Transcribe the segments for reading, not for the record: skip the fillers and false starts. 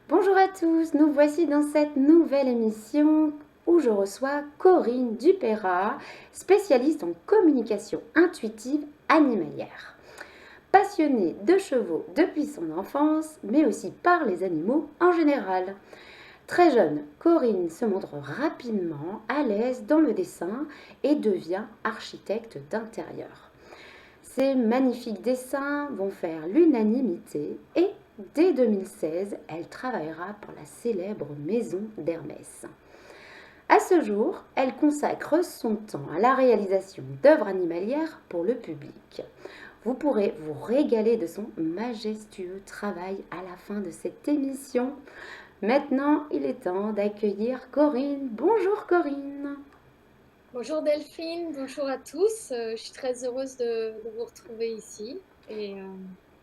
Bonjour à tous, nous voici dans cette nouvelle émission où je reçois Corinne Dupéra, spécialiste en communication intuitive animalière. Passionnée de chevaux depuis son enfance, mais aussi par les animaux en général. Très jeune, Corinne se montre rapidement à l'aise dans le dessin et devient architecte d'intérieur. Ces magnifiques dessins vont faire l'unanimité et dès 2016, elle travaillera pour la célèbre maison d'Hermès. À ce jour, elle consacre son temps à la réalisation d'œuvres animalières pour le public. Vous pourrez vous régaler de son majestueux travail à la fin de cette émission. Maintenant, il est temps d'accueillir Corinne. Bonjour Corinne. Bonjour Delphine, bonjour à tous. Je suis très heureuse de vous retrouver ici et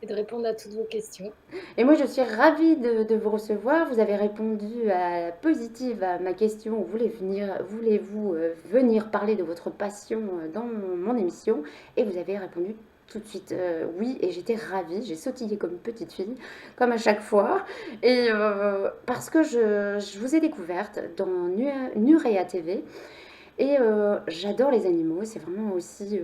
de répondre à toutes vos questions. Et moi, je suis ravie de vous recevoir. Vous avez répondu à positive à ma question. Voulez-vous venir parler de votre passion dans mon émission? Et vous avez répondu tout de suite oui. Et j'étais ravie. J'ai sautillé comme une petite fille, comme à chaque fois. Et parce que je vous ai découverte dans Nurea TV. Et j'adore les animaux, c'est vraiment aussi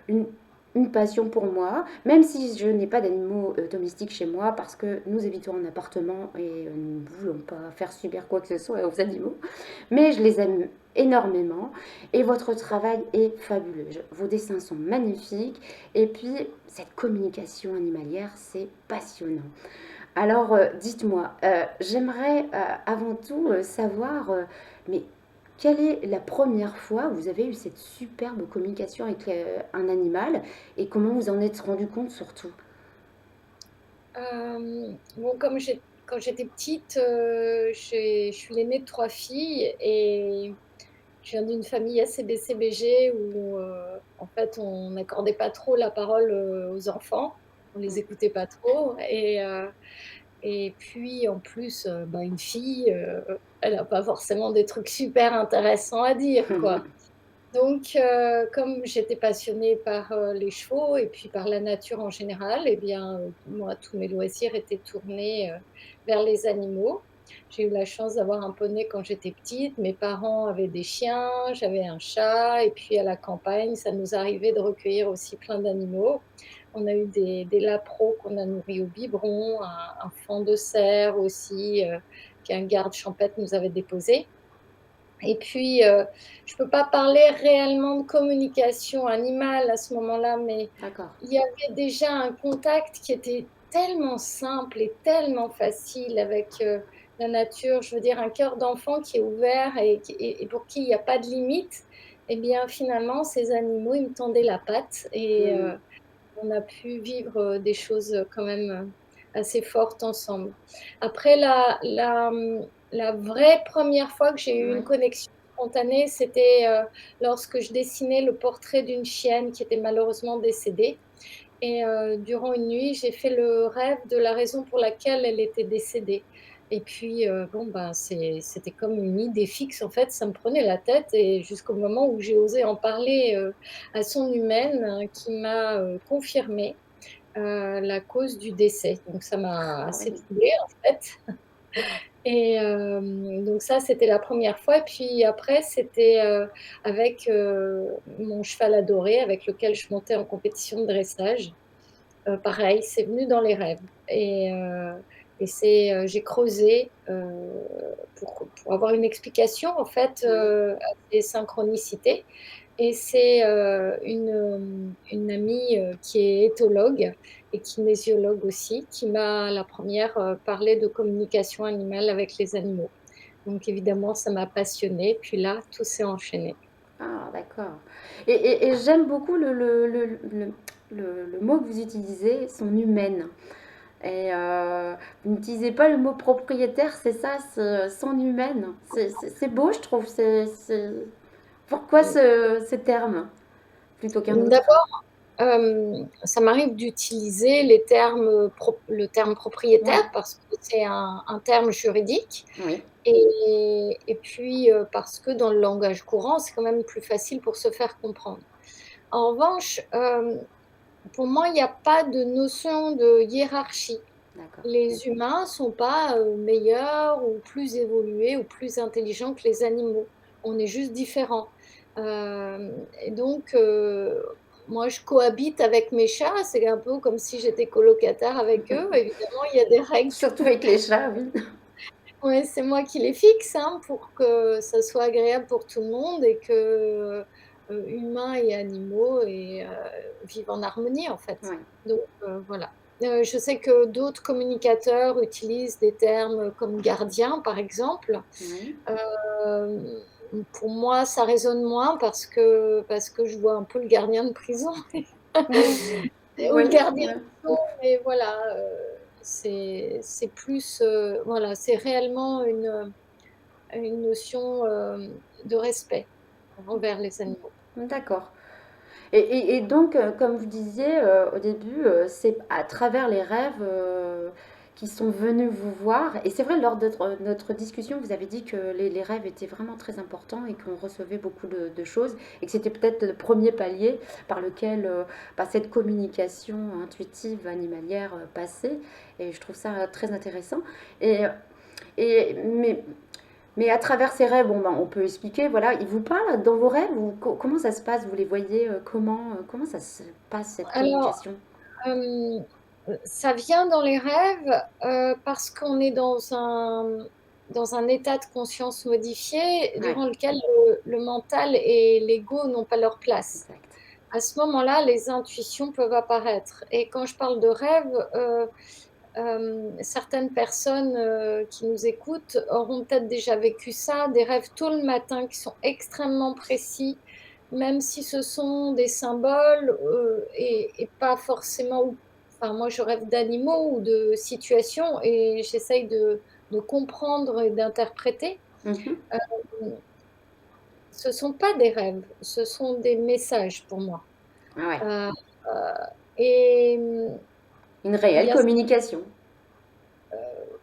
une, une passion pour moi, même si je n'ai pas d'animaux domestiques chez moi parce que nous habitons en appartement et nous ne voulons pas faire subir quoi que ce soit aux animaux, mais je les aime énormément et votre travail est fabuleux. Vos dessins sont magnifiques et puis cette communication animalière, c'est passionnant. Alors, dites-moi, j'aimerais avant tout savoir, mais quelle est la première fois où vous avez eu cette superbe communication avec un animal et comment vous en êtes rendu compte surtout? Bon, quand j'étais petite, je suis l'aînée de trois filles et je viens d'une famille assez BCBG où en fait on n'accordait pas trop la parole aux enfants, on les écoutait pas trop et puis en plus, bah, une fille, elle a pas forcément des trucs super intéressants à dire, quoi. Donc comme j'étais passionnée par, les chevaux et puis par la nature en général et bien, moi tous mes loisirs étaient tournés, vers les animaux. J'ai eu la chance d'avoir un poney quand j'étais petite. Mes parents avaient des chiens, j'avais un chat et puis à la campagne, ça nous arrivait de recueillir aussi plein d'animaux. On a eu des lapros qu'on a nourris au biberon, un faon de cerf aussi, qu'un garde champêtre nous avait déposé. Et puis, je peux pas parler réellement de communication animale à ce moment-là, mais D'accord. il y avait déjà un contact qui était tellement simple et tellement facile avec, la nature. Je veux dire un cœur d'enfant qui est ouvert et pour qui il y a pas de limite et bien, finalement, ces animaux, ils me tendaient la patte et Hmm. on a pu vivre, des choses, quand même, assez fortes ensemble. Après la vraie première fois que j'ai eu une Ouais. connexion spontanée, c'était, lorsque je dessinais le portrait d'une chienne qui était malheureusement décédée et durant une nuit, j'ai fait le rêve de la raison pour laquelle elle était décédée et puis, bon, ben, c'était comme une idée fixe, en fait, ça me prenait la tête et jusqu'au moment où j'ai osé en parler, à son humaine, qui m'a, confirmé, la cause du décès. Donc ça m'a Ah assez oui. troublée, en fait et donc ça, c'était la première fois et puis après, c'était, avec, mon cheval adoré avec lequel je montais en compétition de dressage. Pareil, c'est venu dans les rêves et c'est, j'ai creusé, pour avoir une explication en fait, Ouais. à ces synchronicités et c'est, une amie, qui est éthologue et kinésiologue aussi, qui m'a la première re parlé de communication animale avec les animaux. Donc évidemment, ça m'a passionnée, puis là, tout s'est enchaîné. Ah, d'accord. Et j'aime beaucoup le mot que vous utilisez, son humaine. Et vous n'utilisez pas le mot propriétaire, c'est ça, son humaine. C'est beau, je trouve. Pourquoi ce terme plutôt qu'un autre? D'abord ça m'arrive d'utiliser les termes, le terme Ouais, propriétaire parce que c'est un terme juridique oui. et puis, parce que dans le langage courant, c'est quand même plus facile pour se faire comprendre. En revanche, pour moi, il y a pas de notion de hiérarchie. d'accord. Les humains sont pas, meilleurs ou plus évolués ou plus intelligents que les animaux. On est juste différents. Et donc moi je cohabite avec mes chats, c'est un peu comme si j'étais colocataire avec eux. Évidemment, il y a des règles. Surtout avec les chats, oui. Ouais, c'est moi qui les fixe, hein, pour que ça soit agréable pour tout le monde et que, humains et animaux vivent en harmonie, en fait. Ouais. Donc voilà. Je sais que d'autres communicateurs utilisent des termes comme gardien, par exemple. Oui. Hem, pour moi, ça résonne moins parce que je vois un peu le gardien de prison ou le Oui, gardien ouais. de prison, mais voilà, c'est plus, voilà, c'est réellement une notion, de respect envers les animaux. D'accord. Et donc, comme vous disiez au début, c'est à travers les rêves qui sont venus vous voir. Et c'est vrai, lors de notre discussion, vous avez dit que les rêves étaient vraiment très importants et qu'on recevait beaucoup de choses et que c'était peut-être le premier palier par lequel bah, cette communication intuitive animalière passait. Et je trouve ça très intéressant. Et, mais à travers ces rêves, bon, ben, on peut expliquer, voilà, ils vous parlent dans vos rêves ou comment ça se passe? Vous les voyez comment ça se passe cette Alors, communication? hem, ça vient dans les rêves, parce qu'on est dans un état de conscience modifié Ouais, durant lequel le mental et l'ego n'ont pas leur place. exact. À ce moment-là, les intuitions peuvent apparaître et quand je parle de rêve, certaines personnes, qui nous écoutent auront peut-être déjà vécu ça, des rêves tôt le matin qui sont extrêmement précis, même si ce sont des symboles, et pas forcément ou enfin moi je rêve d'animaux ou de situations et j'essaye de comprendre et d'interpréter. Mhm. Hem, Ce sont pas des rêves, ce sont des messages pour moi. Ah ouais, Heu, et une il réelle y a communication.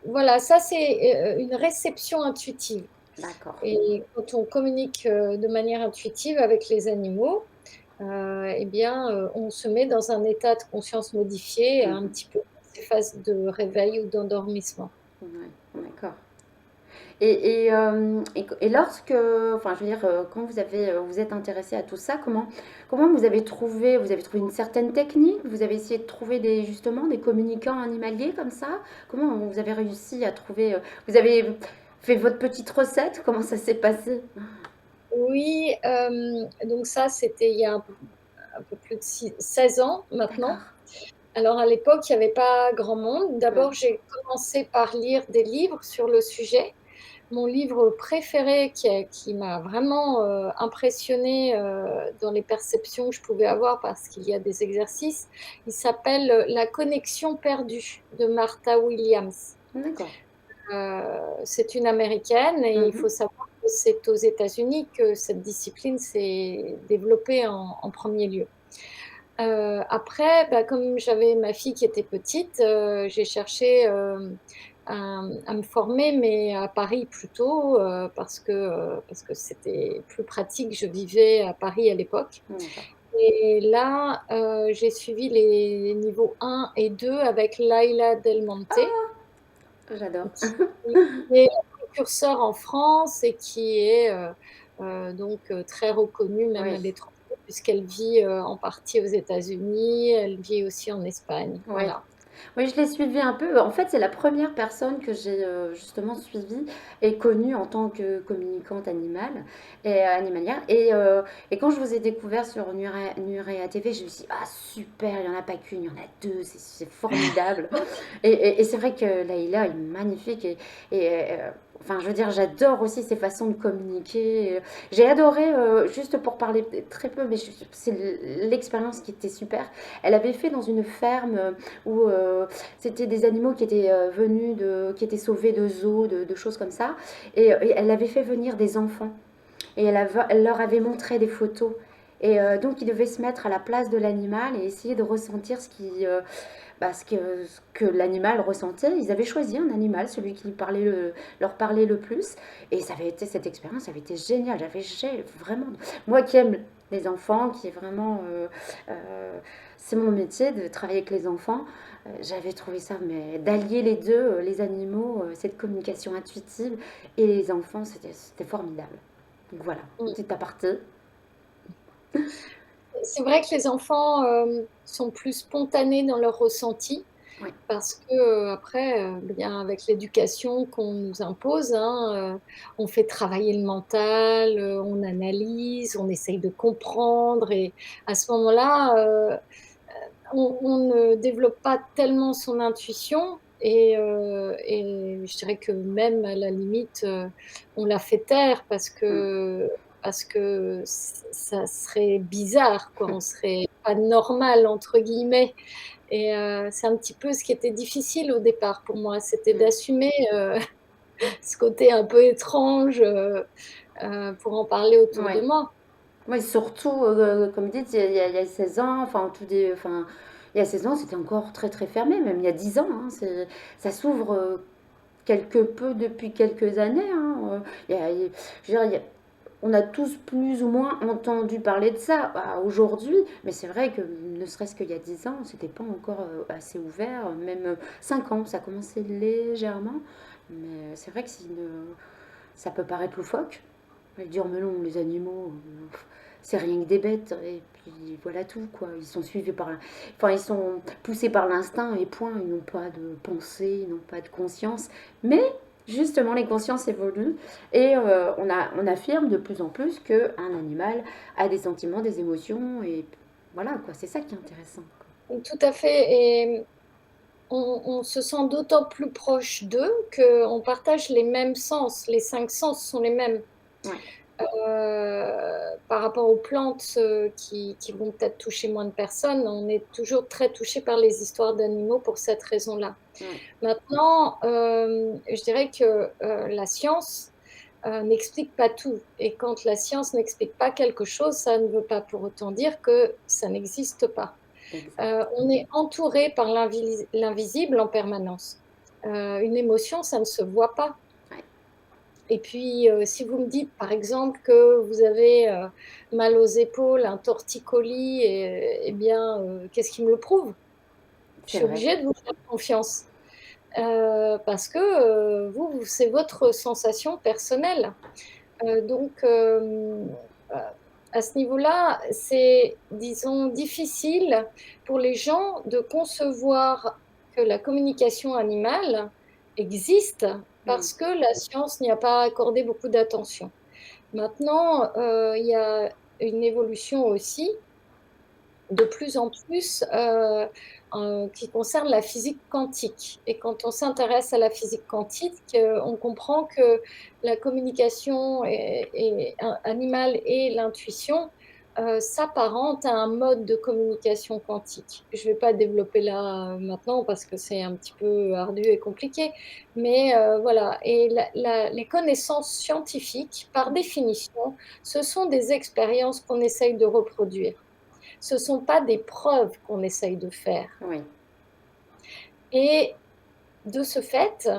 voilà, ça c'est, une réception intuitive. D'accord. Et quand on communique, de manière intuitive avec les animaux, et bien, on se met dans un état de conscience modifié, un Mhm. petit peu dans ces phases de réveil ou d'endormissement. Ouais, d'accord. Et lorsque, enfin, je veux dire, quand vous êtes intéressé à tout ça, comment vous avez trouvé une certaine technique? Vous avez essayé de trouver justement, des communicants animaliers comme ça? Comment vous avez réussi à trouver, vous avez fait votre petite recette? Comment ça s'est passé? Oui, donc ça, c'était il y a un peu plus de 16 ans maintenant. D'accord. Alors à l'époque, il y avait pas grand monde. Ouais. D'abord, j'ai commencé par lire des livres sur le sujet. Mon livre préféré qui m'a vraiment, impressionnée, dans les perceptions que je pouvais avoir parce qu'il y a des exercices, il s'appelle, La connexion perdue de Martha Williams. D'accord. C'est une américaine et il faut Mhm. savoir que c'est aux États-Unis que cette discipline s'est développée en 1er lieu. Après, bah, comme j'avais ma fille qui était petite, j'ai cherché, à me former, mais à Paris plutôt, parce que c'était plus pratique. Je vivais à Paris à l'époque D'accord. et là, j'ai suivi les niveaux 1 et 2 avec Laila Del Monte, J'adore. qui est précurseur en France et qui est, donc très reconnue même Oui. à l'étranger puisqu'elle vit, en partie aux États-Unis, elle vit aussi en Espagne, Oui. voilà. Oui, je l'ai suivie un peu. En fait, c'est la première personne que j'ai justement suivie et connue en tant que communicante animale et animalière. Et quand je vous ai découvert sur Nurea TV, je me suis dit, ah super, il n'y en a pas qu'une, il y en a deux, c'est formidable. Et c'est vrai que Laïla est magnifique enfin, je veux dire, j'adore aussi ses façons de communiquer. J'ai adoré, juste pour parler très peu, mais c'est l'expérience qui était super. Elle avait fait dans une ferme où c'était des animaux qui étaient qui étaient sauvés de zoos, de choses comme ça. Et elle avait fait venir des enfants et elle leur avait montré des photos. Et donc, ils devaient se mettre à la place de l'animal et essayer de ressentir ce que l'animal ressentait. Ils avaient choisi un animal, celui qui leur parlait le plus. Et cette expérience avait été géniale. Vraiment, moi qui aime les enfants, qui est vraiment c'est mon métier de travailler avec les enfants. J'avais trouvé ça, mais d'allier les deux, les animaux, cette communication intuitive et les enfants, c'était formidable. Donc voilà, Mm. petit aparté. C'est vrai que les enfants sont plus spontanés dans leurs ressentis Ouais. parce que après, bien avec l'éducation qu'on nous impose, hein, on fait travailler le mental, on analyse, on essaye de comprendre et à ce moment-là, on ne développe pas tellement son intuition et je dirais que même à la limite, on la fait taire Mm. parce que ça serait bizarre, quoi. On serait pas «normal» entre guillemets et c'est un petit peu ce qui était difficile au départ pour moi, c'était Mm. d'assumer, ce côté un peu étrange, pour en parler autour de Ouais. moi. Ouais, surtout, comme vous dites, il y a 16 ans, enfin, enfin, il y a 16 ans, c'était encore très, très fermé, même il y a 10 ans, hein, ça s'ouvre quelque peu depuis quelques années, hein. Je veux dire, on a tous plus ou moins entendu parler de ça aujourd'hui, mais c'est vrai que ne serait-ce qu'il y a 10 ans, c'était pas encore assez ouvert, même 5 ans, ça commençait légèrement, mais c'est vrai que ça peut paraître loufoque. Elle dit, oh mais non, les animaux, c'est rien que des bêtes. Et puis voilà tout, quoi. Ils sont suivis par... Enfin, ils sont poussés par l'instinct et point. Ils n'ont pas de pensée, ils n'ont pas de conscience. Mais justement, les consciences évoluent et on affirme de plus en plus qu'un animal a des sentiments, des émotions. Et voilà, quoi. C'est ça qui est intéressant, quoi. Tout à fait et on se sent d'autant plus proche d'eux qu'on partage les mêmes sens. Les 5 sens sont les mêmes. Ouais, Par rapport aux plantes, qui vont peut-être toucher moins de personnes, on est toujours très touché par les histoires d'animaux pour cette raison-là. ouais, Maintenant, je dirais que, la science, n'explique pas tout et quand la science n'explique pas quelque chose, ça ne veut pas pour autant dire que ça n'existe pas. exact. On est entouré par l'invisible en permanence. Une émotion, ça ne se voit pas. Ouais, Et puis, si vous me dites, par exemple, que vous avez, mal aux épaules, un torticolis et bien, qu'est-ce qui me le prouve? Je c'est suis vrai. obligée de vous faire confiance, parce que, c'est votre sensation personnelle. Donc, à ce niveau-là, c'est, disons, difficile pour les gens de concevoir que la communication animale existe Mm. parce que la science n'y a pas accordé beaucoup d'attention. Maintenant, il y a une évolution aussi de plus en plus, qui concerne la physique quantique et quand on s'intéresse à la physique quantique, on comprend que la communication animale et l'intuition, s'apparentent à un mode de communication quantique. Je ne vais pas développer là, maintenant parce que c'est un petit peu ardu et compliqué, mais voilà et les connaissances scientifiques, par définition, ce sont des expériences qu'on essaye de reproduire. Ce ne sont pas des preuves qu'on essaye de faire Oui, et de ce fait,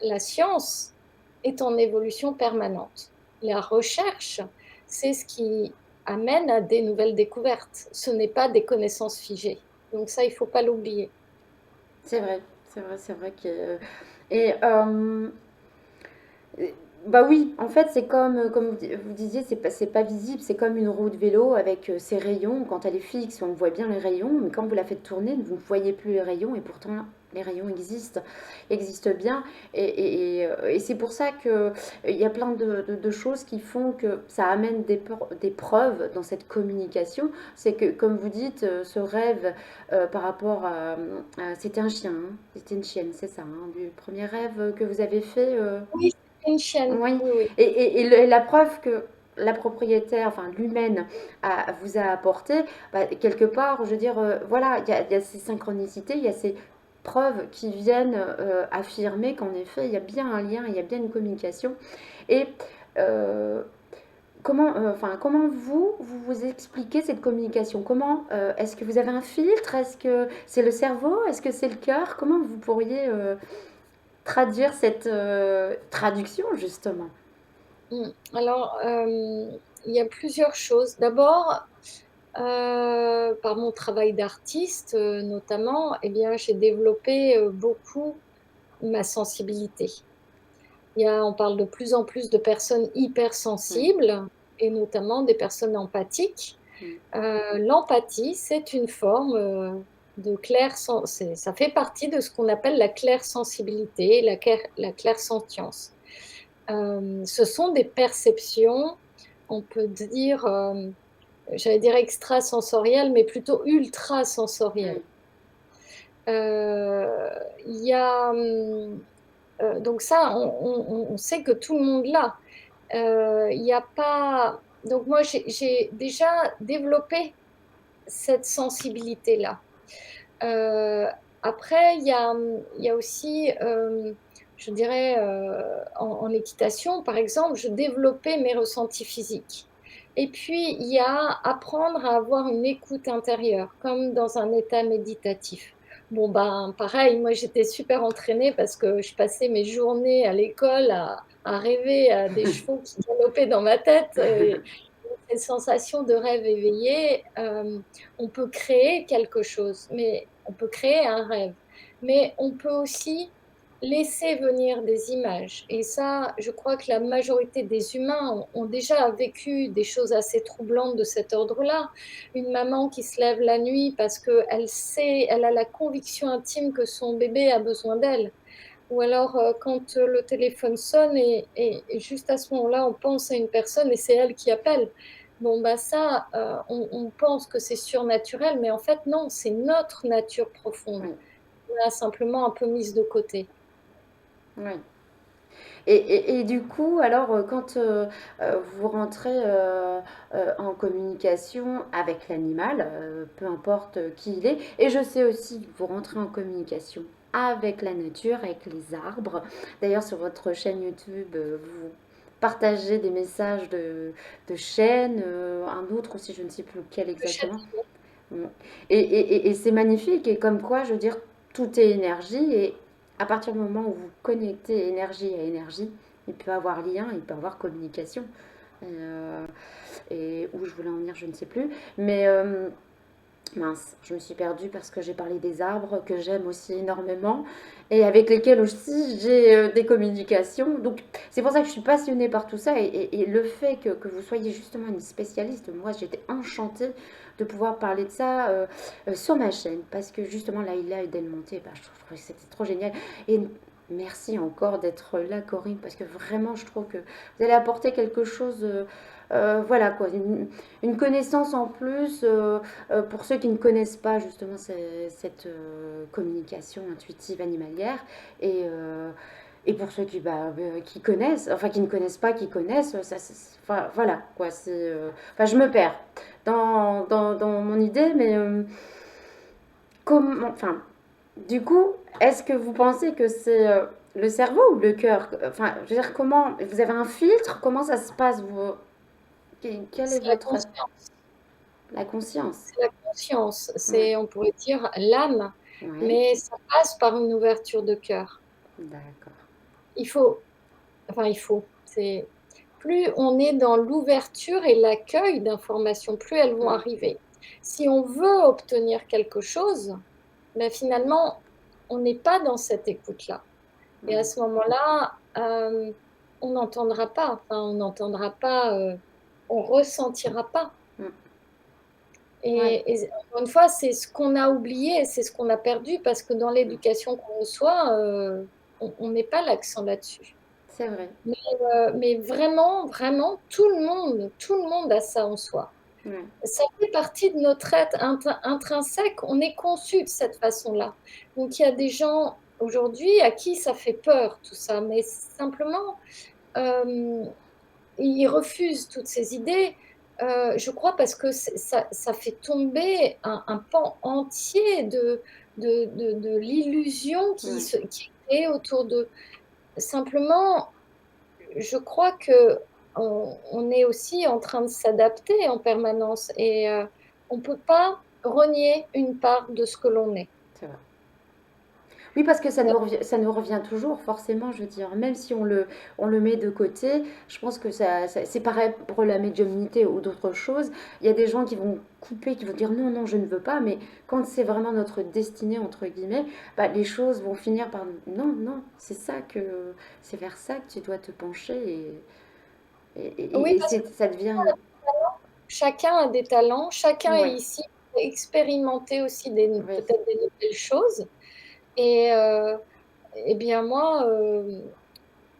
la science est en évolution permanente. La recherche, c'est ce qui amène à des nouvelles découvertes. Ce n'est pas des connaissances figées. Donc ça, il ne faut pas l'oublier. c'est vrai. C'est vrai, c'est vrai que... Et bah oui, en fait, c'est comme, comme vous disiez, c'est pas visible, c'est comme une roue de vélo avec ses rayons. Quand elle est fixe, on voit bien les rayons, mais quand vous la faites tourner, vous ne voyez plus les rayons, et pourtant les rayons existent bien. Et c'est pour ça que il y a plein de choses qui font que ça amène des preuves dans cette communication. C'est que, comme vous dites, ce rêve par rapport c'était un chien, hein, c'était une chienne, c'est ça, hein, du premier rêve que vous avez fait. Oui, c'est une chaîne. Oui, Oui, oui. la preuve que la propriétaire, enfin l'humaine, vous a apporté, bah, quelque part, je veux dire, voilà, il y a ces synchronicités, il y a ces preuves qui viennent affirmer qu'en effet, il y a bien un lien, il y a bien une communication. Et euh, comment vous expliquez cette communication? Comment, est-ce que vous avez un filtre? Est-ce que c'est le cerveau? Est-ce que c'est le cœur? Comment vous pourriez traduire cette traduction, justement? Alors, il y a plusieurs choses. D'abord, Par mon travail d'artiste, notamment, eh bien, j'ai développé, beaucoup ma sensibilité. On parle de plus en plus de personnes Mmh. hypersensibles et notamment des personnes empathiques. Mmh. L'empathie, c'est une forme, de ça fait partie de ce qu'on appelle la clairsensibilité, la clairsentience. Ce sont des perceptions, on peut dire, j'allais dire extrasensorielles, mais plutôt ultrasensorielles. Mmh. Il y a, donc ça, on sait que tout le monde l'a. Il y a pas donc moi, j'ai déjà développé cette sensibilité-là. Heu, Après, il y a aussi, je dirais, en équitation, par exemple, je développais mes ressentis physiques. Et puis, il y a apprendre à avoir une écoute intérieure, comme dans un état méditatif. Bon, ben, pareil, moi, j'étais super entraînée parce que je passais mes journées à l'école à rêver à des chevaux qui galopaient dans ma tête et cette sensation de rêve éveillé, on peut créer quelque chose, mais on peut créer un rêve, mais on peut aussi laisser venir des images et ça, je crois que la majorité des humains ont déjà vécu des choses assez troublantes de cet ordre-là. Une maman qui se lève la nuit parce qu'elle sait, elle a la conviction intime que son bébé a besoin d'elle. Ou alors, quand, le téléphone sonne et juste à ce moment-là, on pense à une personne et c'est elle qui appelle. Bon, bah, ça, on pense que c'est surnaturel, mais en fait non, c'est notre nature profonde. Oui, On l'a simplement un peu mise de côté. oui. Et du coup, alors, quand vous rentrez en communication avec l'animal, peu importe qui il est, et je sais aussi que vous rentrez en communication avec la nature, avec les arbres. D'ailleurs, sur votre chaîne YouTube, vous partagez des messages de chêne, un autre aussi, je ne sais plus lequel Le exactement. châtiment, Mm. Et c'est magnifique, et comme quoi, je veux dire, tout est énergie, et à partir du moment où vous connectez énergie à énergie, il peut y avoir lien, il peut y avoir communication. Euh, et où je voulais en venir, je ne sais plus. Mais mince, je me suis perdue parce que j'ai parlé des arbres que j'aime aussi énormément et avec lesquels aussi j'ai des communications. Donc c'est pour ça que je suis passionnée par tout ça et le fait que vous soyez justement une spécialiste, moi j'étais enchantée de pouvoir parler de ça sur ma chaîne parce que justement Laïla et Delmonté, bah, je trouvais que c'était trop génial. Et merci encore d'être là Corinne parce que vraiment je trouve que vous allez apporter quelque chose, voilà quoi, une connaissance en plus. Pour ceux qui ne connaissent pas justement cette communication intuitive animalière et pour ceux qui connaissent, enfin qui ne connaissent pas, qui connaissent, enfin, voilà quoi, enfin je me perds dans mon idée, mais enfin, du coup, est-ce que vous pensez que c'est le cerveau ou le cœur? Enfin, je veux dire, comment, vous avez un filtre? Comment ça se passe, vous? Quelle est c'est la votre, conscience. la conscience? C'est la conscience, Ouais, c'est, on pourrait dire, l'âme, ouais, mais ça passe par une ouverture de cœur. d'accord. Il faut c'est plus on est dans l'ouverture et l'accueil d'informations, plus elles vont Mm, arriver. Si on veut obtenir quelque chose, mais finalement, on n'est pas dans cette écoute-là et à mm, ce moment-là, on n'entendra pas, enfin, on n'entendra pas, on ressentira pas mm. Ouais. et encore une fois, c'est ce qu'on a oublié, c'est ce qu'on a perdu parce que dans Mm. l'éducation qu'on reçoit, on met pas l'accent là-dessus. C'est vrai. Mais vraiment, vraiment, tout le monde a ça en soi. Ouais. Ça fait partie de notre être intrinsèque, on est conçu de cette façon-là. Donc il y a des gens aujourd'hui à qui ça fait peur tout ça, mais simplement, hem, ils refusent toutes ces idées, je crois parce que ça fait tomber un pan entier de l'illusion Ouais. qui est créée autour d'eux. Simplement, je crois qu'on est aussi en train de s'adapter en permanence et on peut pas renier une part de ce que l'on est. C'est vrai. Oui, parce que ça nous revient toujours, forcément, je veux dire. Même si on le met de côté, je pense que c'est pareil pour la médiumnité ou d'autres choses. Il y a des gens qui vont couper, qui vont dire non, non, je ne veux pas, mais quand c'est vraiment notre destinée, entre guillemets, bah, les choses vont finir par non, non, c'est vers ça que tu dois te pencher Oui, parce que ça devient. chacun a des talents, chacun est Ouais, ici pour expérimenter aussi oui, peut-être des nouvelles choses. Et, eh bien moi,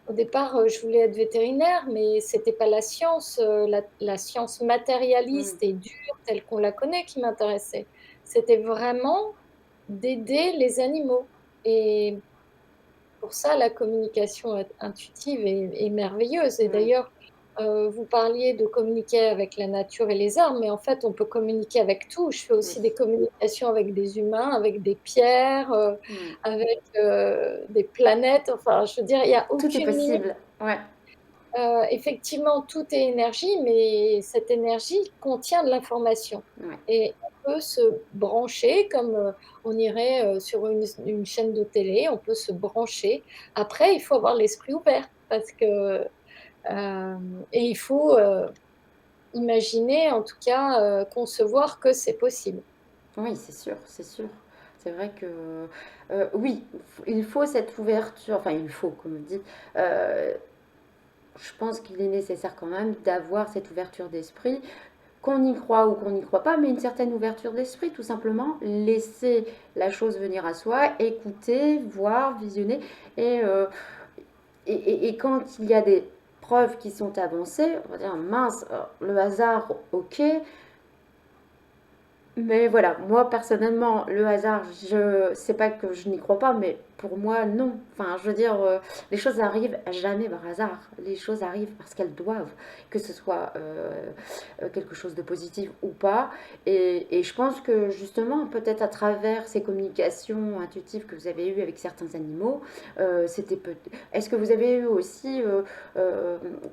au départ, je voulais être vétérinaire, mais c'était pas la science, la science mm, matérialiste et dure telle qu'on la connaît qui m'intéressait. C'était vraiment d'aider les animaux et pour ça, la communication intuitive est merveilleuse et ouais, d'ailleurs, vous parliez de communiquer avec la nature et les arbres, mais en fait, on peut communiquer avec tout. Je fais oui, aussi des communications avec des humains, avec des pierres, ouais. avec, des planètes, enfin, je veux dire, il y a Tout est aucune limite. possible. Ouais, Effectivement, tout est énergie, mais cette énergie contient de l'information ouais. et on peut se brancher comme, on irait, sur une chaîne de télé, on peut se brancher. Après, il faut avoir l'esprit ouvert parce que, et il faut, imaginer, en tout cas, concevoir que c'est possible. Oui, c'est sûr, c'est sûr. C'est vrai que, oui, il faut cette ouverture, enfin il faut, comme on dit, heu, je pense qu'il est nécessaire quand même d'avoir cette ouverture d'esprit, qu'on y croit ou qu'on n'y croit pas, mais une certaine ouverture d'esprit, tout simplement. Laisser la chose venir à soi, écouter, voir, visionner et quand il y a des preuves qui sont avancées, on va dire: «Mince, le hasard, OK, mais voilà, moi personnellement, le hasard, je sais pas que je n'y crois pas, mais pour moi, non. Enfin, je veux dire, les choses arrivent jamais par hasard. Les choses arrivent parce qu'elles doivent, que ce soit quelque chose de positif ou pas. Et je pense que justement, peut-être à travers ces communications intuitives que vous avez eues avec certains animaux, c'était peut. Est-ce que vous avez eu aussi,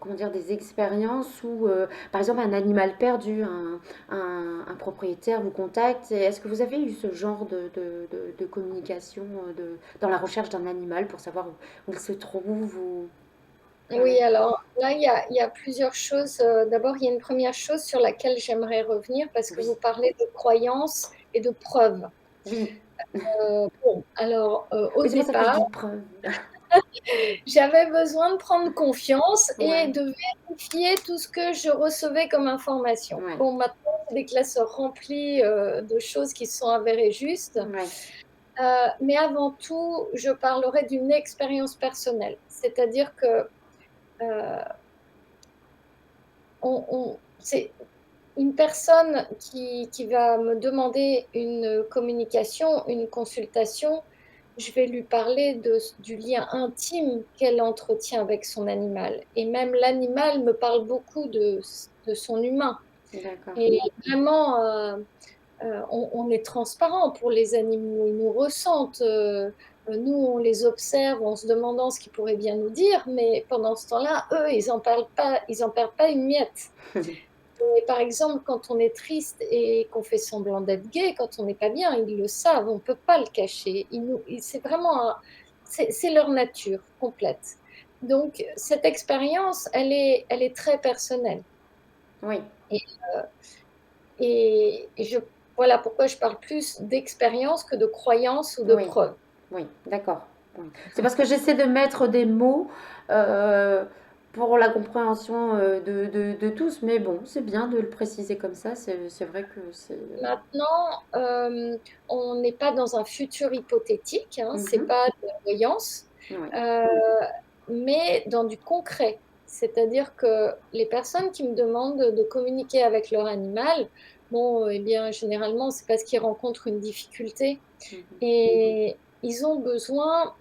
comment dire, des expériences où, par exemple, un animal perdu, un propriétaire vous contacte. Est-ce que vous avez eu ce genre de communication dans la recherche d'un animal pour savoir où il se trouve ou... Voilà. Oui, alors là, il y a plusieurs choses. D'abord, il y a une première chose sur laquelle j'aimerais revenir parce que Oui, vous parlez de croyances et de preuves. oui. Bon, alors, au Oui, c'est pour ça que je départ, dis preuve. j'avais besoin de prendre confiance et Ouais, de vérifier tout ce que je recevais comme information. ouais, Bon, maintenant, c'est des classeurs remplis, de choses qui se sont avérées justes, ouais. mais avant tout, je parlerai d'une expérience personnelle. C'est-à-dire que, heu, c'est une personne qui va me demander une communication, une consultation, je vais lui parler du lien intime qu'elle entretient avec son animal et même l'animal me parle beaucoup de son humain D'accord. et vraiment, on est transparent pour les animaux, ils nous ressentent, nous, on les observe en se demandant ce qu'ils pourraient bien nous dire, mais pendant ce temps-là, eux, ils en perdent pas une miette. Et par exemple, quand on est triste et qu'on fait semblant d'être gai, quand on n'est pas bien, ils le savent, on ne peut pas le cacher. C'est vraiment c'est leur nature complète. Donc cette expérience, elle est très personnelle Oui, et je voilà pourquoi je parle plus d'expérience que de croyance ou de oui, preuve. oui, d'accord. Oui. C'est parce que j'essaie de mettre des mots euh, pour la compréhension de tous, mais bon, c'est bien de le préciser comme ça. C'est vrai que c'est. Maintenant, on n'est pas dans un futur hypothétique, hein, c'est Mhm. pas de la voyance, Oui, heu, mais dans du concret. C'est-à-dire que les personnes qui me demandent de communiquer avec leur animal, bon, eh bien, généralement, c'est parce qu'ils rencontrent une difficulté mhm. et ils ont besoin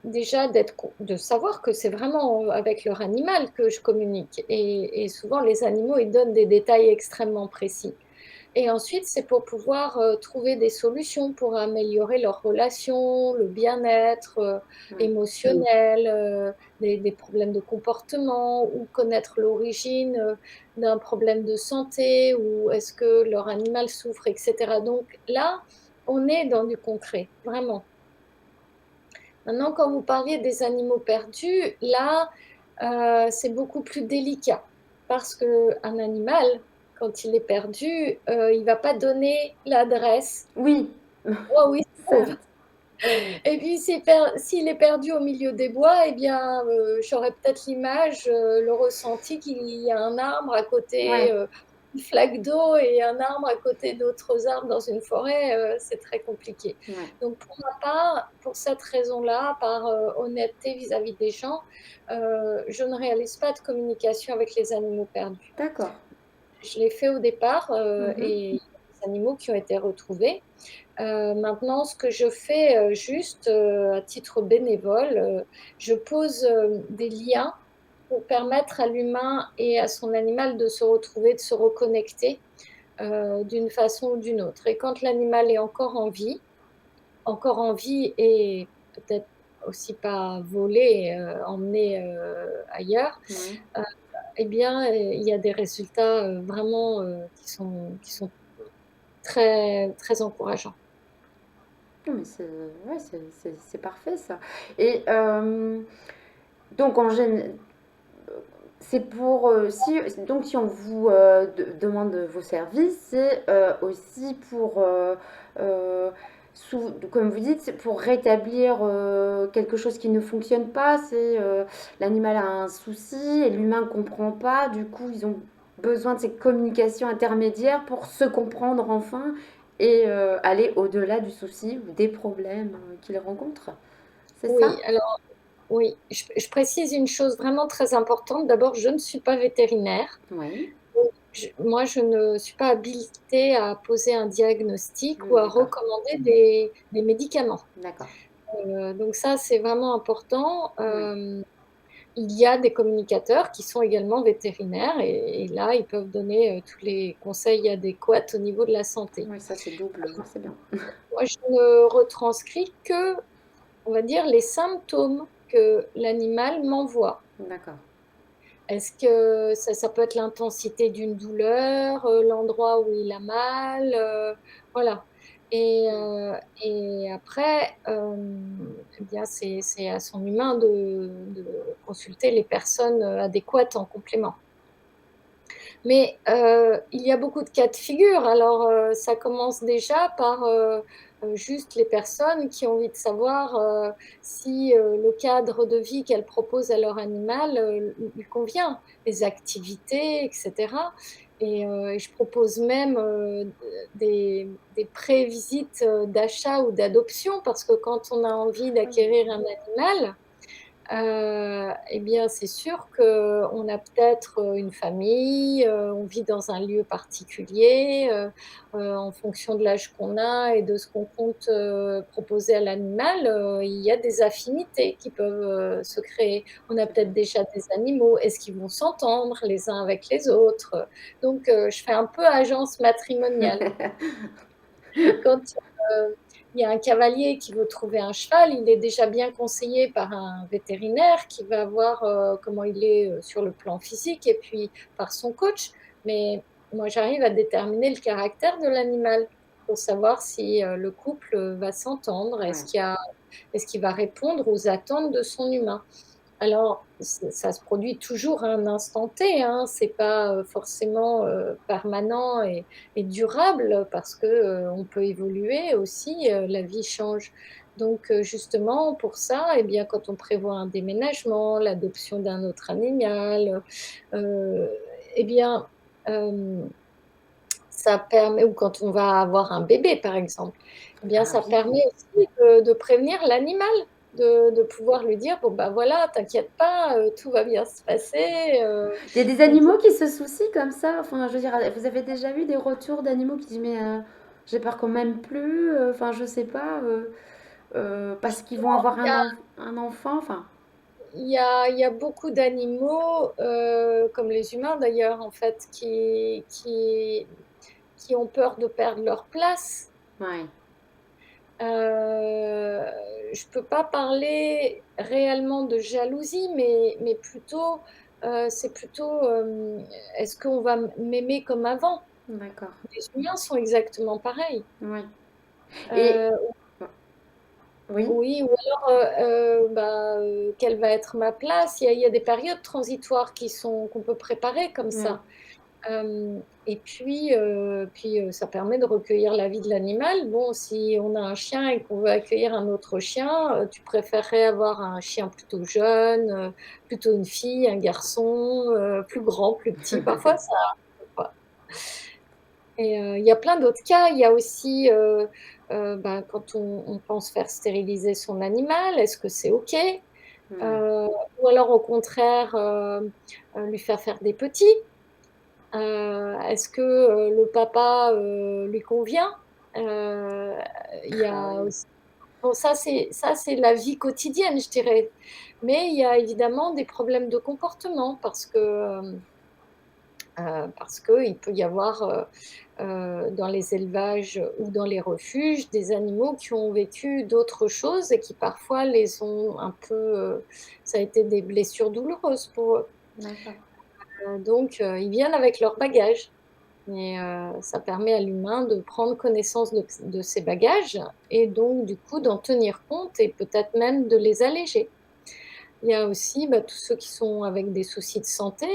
déjà de savoir que c'est vraiment, avec leur animal que je communique et souvent les animaux, ils donnent des détails extrêmement précis. Et ensuite, c'est pour pouvoir, trouver des solutions pour améliorer leurs relations, le bien-être, Oui, émotionnel, des problèmes de comportement ou connaître l'origine, d'un problème de santé ou est-ce que leur animal souffre et cetera. Donc là, on est dans du concret, vraiment. Maintenant, quand vous parliez des animaux perdus, là, c'est beaucoup plus délicat parce qu'un animal, quand il est perdu, il va pas donner l'adresse. Oui, «Oh oui, se trouve». certes. Et puis s'il est perdu au milieu des bois, eh bien, j'aurais peut-être l'image, le ressenti qu'il y a un arbre à côté, Ouais. une flaque d'eau et un arbre à côté d'autres arbres dans une forêt, c'est très compliqué. Ouais. Donc pour ma part, pour cette raison-là, par, honnêteté vis-à-vis des gens, je ne réalise pas de communication avec les animaux perdus. D'accord. Je l'ai fait au départ, Mmh. et il y a des animaux qui ont été retrouvés. Maintenant, ce que je fais, juste, à titre bénévole, je pose, des liens pour permettre à l'humain et à son animal de se retrouver, de se reconnecter, d'une façon ou d'une autre et quand l'animal est encore en vie et peut-être aussi pas volé, emmené, ailleurs, Ouais. heu et bien, il y a des résultats, vraiment, qui sont très, très encourageants. Non, mais c'est ouais, c'est parfait ça. Et donc en gén c'est pour, si donc si on vous, demande vos services, c'est, aussi pour, comme vous dites, c'est pour rétablir, quelque chose qui ne fonctionne pas. C'est, l'animal a un souci et l'humain ne comprend pas. Du coup, ils ont besoin de ces communications intermédiaires pour se comprendre enfin et aller au-delà du souci ou des problèmes, qu'ils rencontrent. C'est ça? Oui, alors oui, je précise une chose vraiment très importante. D'abord, je ne suis pas vétérinaire, Oui. donc moi, je ne suis pas habilitée à poser un diagnostic ou Mmh, à d'accord, recommander des médicaments. d'accord. Donc ça, c'est vraiment important. Ouais. Il y a des communicateurs qui sont également vétérinaires et là, ils peuvent donner, tous les conseils adéquats au niveau de la santé. Ouais, ça c'est double, c'est bien. Moi, je ne retranscris que, on va dire, les symptômes que l'animal m'envoie. D'accord. Est-ce que ça peut être l'intensité d'une douleur, l'endroit où il a mal, voilà Mmh. et après, eh bien, c'est à son humain de consulter les personnes, adéquates en complément. Mais, il y a beaucoup de cas de figure. Alors, ça commence déjà par, juste les personnes qui ont envie de savoir, si, le cadre de vie qu'elles proposent à leur animal, lui convient, les activités et cetera et je propose même, des pré-visites, d'achat ou d'adoption parce que quand on a envie Ah oui. d'acquérir un animal, et bien, c'est sûr qu'on a peut-être, une famille, on vit dans un lieu particulier, en fonction de l'âge qu'on a et de ce qu'on compte, proposer à l'animal, il y a des affinités qui peuvent, se créer. On a C'est vrai. peut-être déjà des animaux. Est-ce qu'ils vont s'entendre les uns avec les autres? Donc je fais un peu agence matrimoniale. Quand, il y a un cavalier qui veut trouver un cheval, il est déjà bien conseillé par un vétérinaire qui va voir, comment il est, sur le plan physique et puis par son coach. Mais moi, j'arrive à déterminer le caractère de l'animal pour savoir si, le couple, va s'entendre. Ouais. Est-ce qu'il va répondre aux attentes de son humain? Alors, ça se produit toujours à un instant T, hein, c'est pas, forcément, permanent et durable parce que, on peut évoluer aussi, la vie change. Donc, justement pour ça et bien, quand on prévoit un déménagement, l'adoption d'un autre animal, heu et bien, hem, ça permet ou quand on va avoir un bébé, par exemple, eh bien, Ah ça oui. permet Ouais. aussi de prévenir l'animal, de pouvoir lui dire: «Bon, bah, voilà, t'inquiète pas, tout va bien se passer», Il y a des et animaux qui se soucient comme ça? Enfin, je veux dire, vous avez déjà eu des retours d'animaux qui disent: «Mais, j'ai peur quand même plus», enfin, je sais pas, parce qu'ils vont avoir il y a un enfant, enfin il y a beaucoup d'animaux, comme les humains d'ailleurs, en fait, qui ont peur de perdre leur place. ouais, Heu, je peux pas parler réellement de jalousie, mais plutôt, c'est plutôt, est-ce qu'on va m'aimer comme avant? d'accord, Les humains sont exactement pareils. ouais. Et Heu, Oui. Oui, ou alors, quelle va être ma place? Il y a des périodes transitoires qu'on peut préparer comme Mmh. ça. Et puis, ça permet de recueillir l'avis de l'animal. Bon, si on a un chien et qu'on veut accueillir un autre chien, tu préférerais avoir un chien plutôt jeune, plutôt une fille, un garçon, plus grand, plus petit? Parfois ça pas. Et il y a plein d'autres cas. Il y a aussi, quand on pense faire stériliser son animal, est-ce que c'est OK? Ouais. Heu, ou alors au contraire, lui faire des petits? Est-ce que, le papa, lui convient? Heu, il y Ah a oui. aussi bon ça c'est la vie quotidienne, je dirais. Mais il y a évidemment des problèmes de comportement parce qu'il peut y avoir, dans les élevages ou dans les refuges, des animaux qui ont vécu d'autres choses et qui parfois les ont un peu, ça a été des blessures douloureuses pour eux. D'accord. Donc ils viennent avec leur bagage et ça permet à l'humain de prendre connaissance de ses bagages et donc du coup d'en tenir compte et peut-être même de les alléger. Il y a aussi, tous ceux qui sont avec des soucis de santé,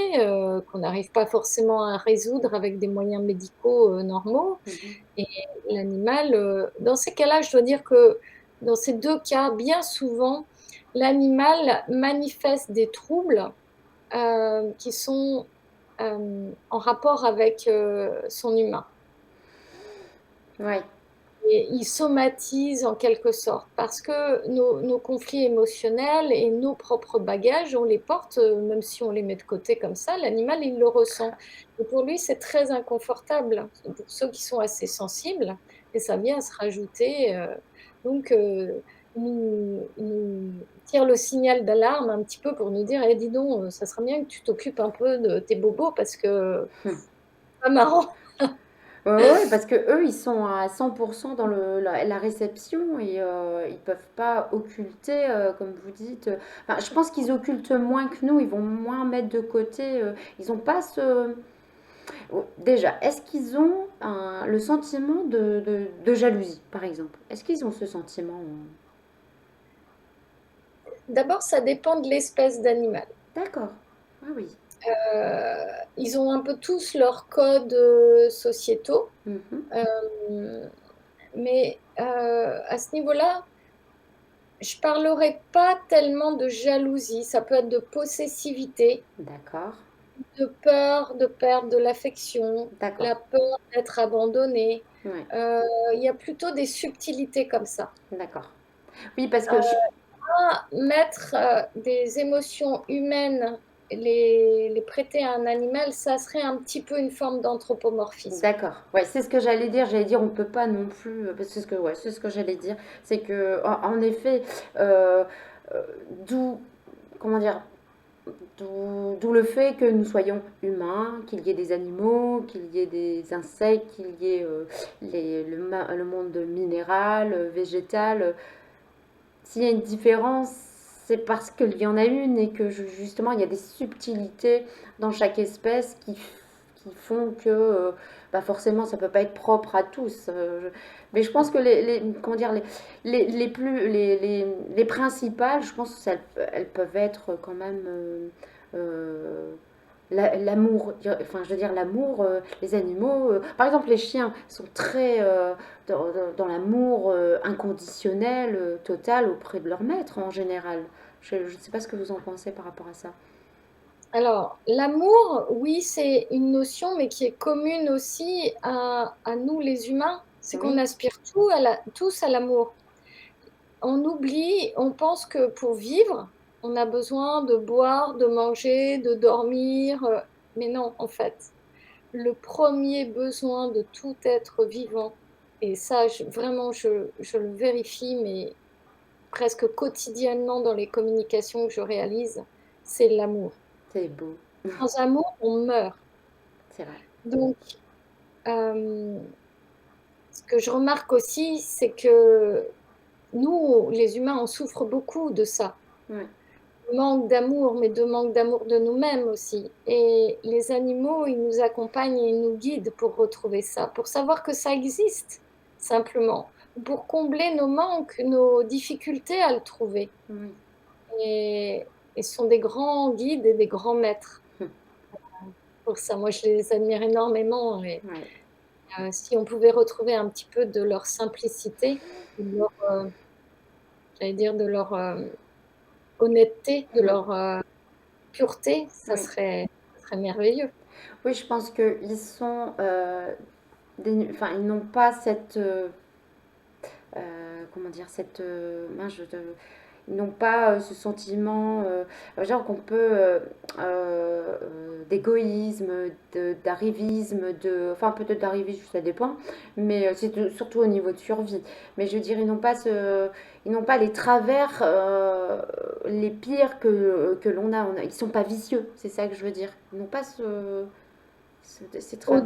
qu'on n'arrive pas forcément à résoudre avec des moyens médicaux, normaux Mmh mh. et l'animal, dans ces cas-là, je dois dire que dans ces 2 cas, bien souvent, l'animal manifeste des troubles, qui sont, en rapport avec, son humain Ouais. et il somatise en quelque sorte parce que nos conflits émotionnels et nos propres bagages, on les porte, même si on les met de côté comme ça, l'animal, il le ressent et pour lui, c'est très inconfortable, pour ceux qui sont assez sensibles et ça vient se rajouter, donc il nous tire le signal d'alarme un petit peu pour nous dire: «Eh dis donc, ça serait bien que tu t'occupes un peu de tes bobos parce que c'est pas marrant». Ouais, ouais, ouais, parce qu'eux, ils sont à 100 dans la réception et ils peuvent pas occulter, comme vous dites, enfin, je pense qu'ils occultent moins que nous, ils vont moins mettre de côté, ils ont pas ce déjà, est-ce qu'ils ont le sentiment de jalousie, par exemple? Est-ce qu'ils ont ce sentiment? D'abord, ça dépend de l'espèce d'animal. D'accord. Ah oui. Ils ont un peu tous leurs codes, sociétaux, Mmh. hem, mais à ce niveau-là, je parlerai pas tellement de jalousie. Ça peut être de possessivité, D'accord, de peur de perdre de l'affection, d'accord. la peur d'être abandonné. Ouais, Il y a plutôt des subtilités comme ça. d'accord. Oui, parce que je Mettre, des émotions humaines, les prêter à un animal, ça serait un petit peu une forme d'anthropomorphisme. d'accord. Ouais, c'est ce que j'allais dire. J'allais dire, on peut pas non plus, parce que c'est ce que ouais, c'est ce que j'allais dire. C'est que en effet, heu d'où comment dire? D'où le fait que nous soyons humains, qu'il y ait des animaux, qu'il y ait des insectes, qu'il y ait, le monde minéral, végétal. S'il y a une différence, c'est parce qu'il y en a une et que justement il y a des subtilités dans chaque espèce qui font que forcément ça peut pas être propre à tous. Mais je pense que comment dire, les plus, les principales, je pense qu'elles peuvent être quand même euh, l'amour, enfin je veux dire l'amour, les animaux, par exemple les chiens sont très dans l'amour inconditionnel, total auprès de leur maître en général. Je ne sais pas ce que vous en pensez par rapport à ça. Alors, l'amour, oui, c'est une notion, mais qui est commune aussi à nous les humains. C'est qu'on Oui, aspire tous à l'amour. On oublie, on pense que pour vivre, on a besoin de boire, de manger, de dormir, mais non, en fait. Le premier besoin de tout être vivant, et ça, vraiment, je le vérifie, mais presque quotidiennement dans les communications que je réalise, c'est l'amour. c'est beau, Sans amour, on meurt. c'est vrai. Donc, hem, ce que je remarque aussi, c'est que nous, les humains, on souffre beaucoup de ça. Ouais. Manque d'amour, mais de manque d'amour de nous-mêmes aussi. Et les animaux, ils nous accompagnent et ils nous guident pour retrouver ça, pour savoir que ça existe, simplement. pour combler nos manques, nos difficultés à le trouver. Oui. Et ce sont des grands guides et des grands maîtres pour ça. Moi, je les admire énormément et Ouais. si on pouvait retrouver un petit peu de leur simplicité, de leur, j'allais dire de leur, honnêteté, de Mmh. leur, pureté, Oui. ça serait merveilleux. Oui, je pense qu'ils sont, enfin, ils n'ont pas cette, comment dire? Cette, mince, ils n'ont pas ce sentiment, genre qu'on peut, d'égoïsme, d'arrivisme, enfin peut-être d'arrivisme, ça dépend, mais surtout au niveau de survie. Mais je veux dire, ils n'ont pas les travers, les pires que l'on a. Ils sont pas vicieux, c'est ça que je veux dire. Ils n'ont pas ces Au travers.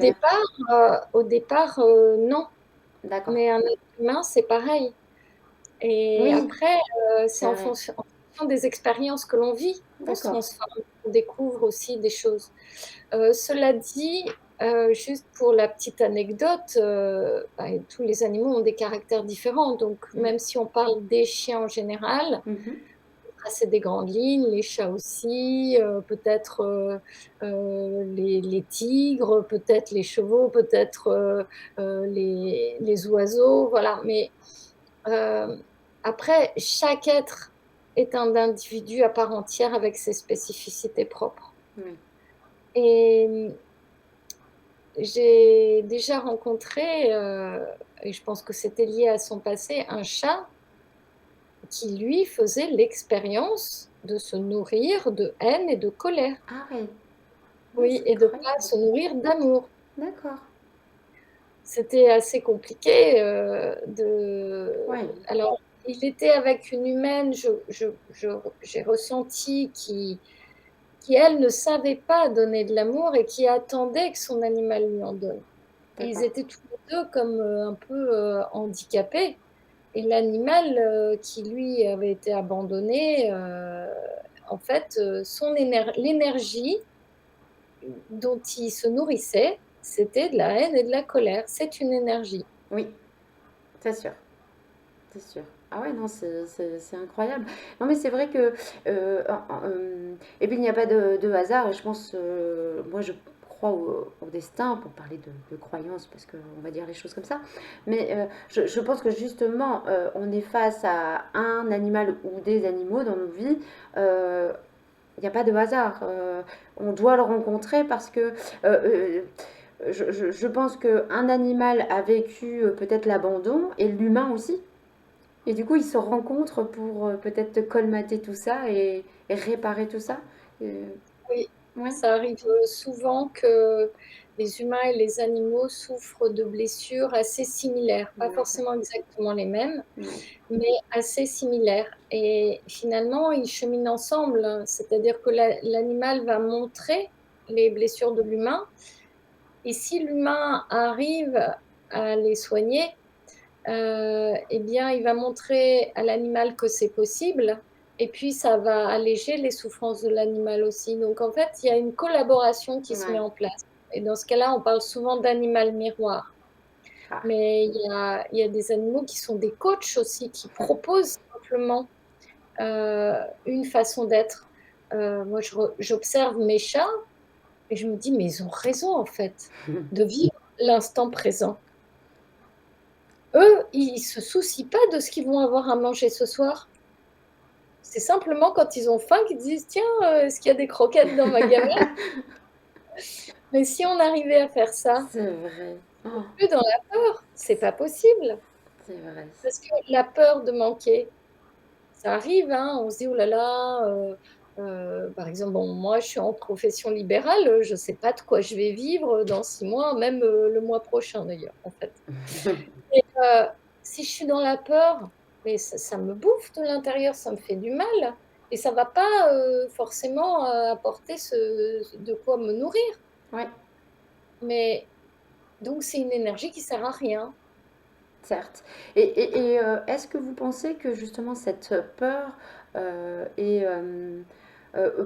départ, non, D'accord. mais un être humain, c'est pareil et Oui, après, c'est c'est vrai. en fonction des expériences que l'on vit qu'on se D'accord. transforme, on découvre aussi des choses. Cela dit, juste pour la petite anecdote, bah, tous les animaux ont des caractères différents, donc Oui. même si on parle des chiens en général, Mhm. tracer des grandes lignes, les chats aussi, peut-être, les tigres, peut-être les chevaux, peut-être, les oiseaux, voilà. Mais, hem, après, chaque être est un individu à part entière avec ses spécificités propres Oui. et j'ai déjà rencontré, et je pense que c'était lié à son passé, un chat qui, lui, faisait l'expérience de se nourrir de haine et de colère. Ah oui. Ah, Oui c'est et de pas incroyable. se nourrir d'amour. D'accord. C'était assez compliqué, de Ouais. alors il était avec une humaine, j'ai ressenti qui elle ne savait pas donner de l'amour et qui attendait que son animal lui en donne. Et ils D'accord. étaient tous les 2 comme, un peu, handicapés et l'animal, qui lui avait été abandonné, en fait, l'énergie dont il se nourrissait, c'était de la haine et de la colère. C'est une énergie. Oui, c'est sûr. C'est sûr. Ah ouais, non, c'est incroyable. Non, mais c'est vrai que. Et puis, il n'y a pas de hasard. Et je pense. Moi, je crois au destin, pour parler de croyance, parce qu'on va dire les choses comme ça. Mais je pense que justement, on est face à un animal ou des animaux dans nos vies. euh, Il n'y a pas de hasard. On doit le rencontrer parce que je pense qu'un animal a vécu peut-être l'abandon et l'humain aussi. Et du coup, ils se rencontrent pour peut-être colmater tout ça et réparer tout ça. Euh, Oui, ouais, ça arrive, souvent que les humains et les animaux souffrent de blessures assez similaires, pas d'accord. forcément exactement les mêmes, Ouais, mais assez similaires et finalement, ils cheminent ensemble, hein. C'est-à-dire que l'animal va montrer les blessures de l'humain et si l'humain arrive à les soigner, eh bien, il va montrer à l'animal que c'est possible et puis ça va alléger les souffrances de l'animal aussi. Donc en fait, il y a une collaboration qui se met ouais. en place et dans ce cas-là, on parle souvent d'animal miroir. Ah, Mais il y a des animaux qui sont des coachs aussi, qui proposent simplement, une façon d'être. Moi, j'observe mes chats et je me dis: «Mais ils ont raison en fait, de vivre l'instant présent». Eux, ils se soucient pas de ce qu'ils vont avoir à manger ce soir. C'est simplement quand ils ont faim qu'ils disent: «Tiens, est-ce qu'il y a des croquettes dans ma gamelle?» Mais si on arrivait à faire ça, c'est vrai. Oh, plus dans la peur, c'est pas possible. c'est vrai. Parce que la peur de manquer, ça arrive, hein, on se dit: «Oh là là», par exemple, bon, moi, je suis en profession libérale, je sais pas de quoi je vais vivre, dans 6 mois, même, le mois prochain d'ailleurs, en fait. Et si je suis dans la peur, mais ça me bouffe de l'intérieur, ça me fait du mal et ça va pas, forcément, apporter de quoi me nourrir. Ouais, Mais donc c'est une énergie qui sert à rien. certes. Et est-ce que vous pensez que justement cette peur est,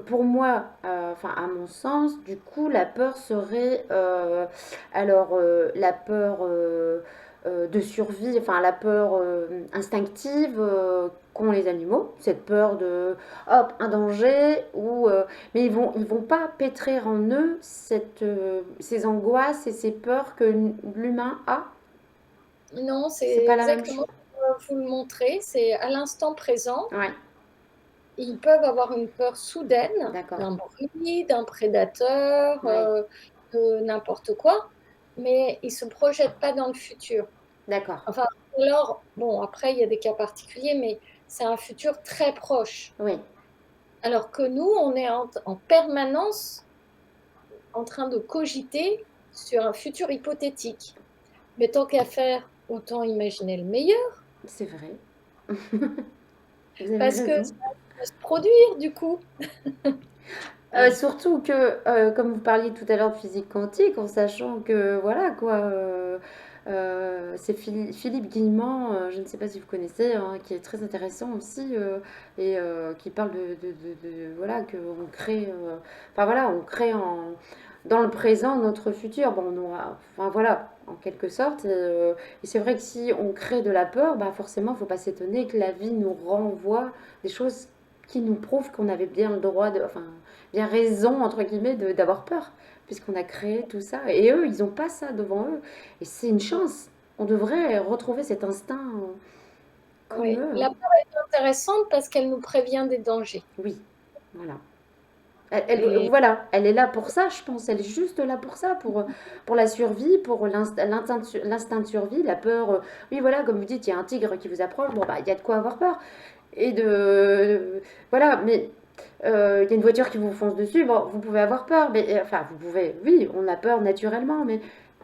pour moi, enfin à mon sens, du coup, la peur serait, alors la peur de survie, enfin la peur instinctive qu'ont les animaux, cette peur de hop un danger mais ils vont pas pétrir en eux ces angoisses et ces peurs que l'humain a. Non, C'est c'est pas la même exactement chose. comme vous le montrez, c'est à l'instant présent. Ouais, Ils peuvent avoir une peur soudaine d'accord. d'un bruit, d'un prédateur, Ouais, de n'importe quoi, mais ils se projettent pas dans le futur. d'accord. Enfin, alors, bon, après, il y a des cas particuliers, mais c'est un futur très proche. Oui, Alors que nous, on est en permanence en train de cogiter sur un futur hypothétique. Mais tant qu'à faire, autant imaginer le meilleur, c'est vrai. Vous avez parce que raison. ça va se produire du coup. Surtout que, comme vous parliez tout à l'heure de physique quantique, en sachant que, voilà quoi, c'est Philippe Guillemant, je ne sais pas si vous connaissez, hein, qui est très intéressant aussi, qui parle voilà, qu'on crée, enfin voilà, on crée dans le présent notre futur. Bon, on aura, enfin voilà, en quelque sorte. Et c'est vrai que si on crée de la peur, bah forcément, il ne faut pas s'étonner que la vie nous renvoie des choses qui nous prouvent qu'on avait bien le droit de, enfin, bien raison, entre guillemets, d'avoir peur, puisqu'on a créé tout ça. Et eux, ils n'ont pas ça devant eux. Et c'est une chance. On devrait retrouver cet instinct comme Oui, eux, la hein. peur est intéressante parce qu'elle nous prévient des dangers. Oui, voilà. Et Voilà, elle est là pour ça, je pense. Elle est juste là pour ça, pour la survie, pour l'instinct de survie, la peur. Oui, voilà, comme vous dites, il y a un tigre qui vous approche, bon, bah, il y a de quoi avoir peur. Et voilà, mais il y a une voiture qui vous fonce dessus, bon, vous pouvez avoir peur, mais enfin, vous pouvez, oui, on a peur naturellement, mais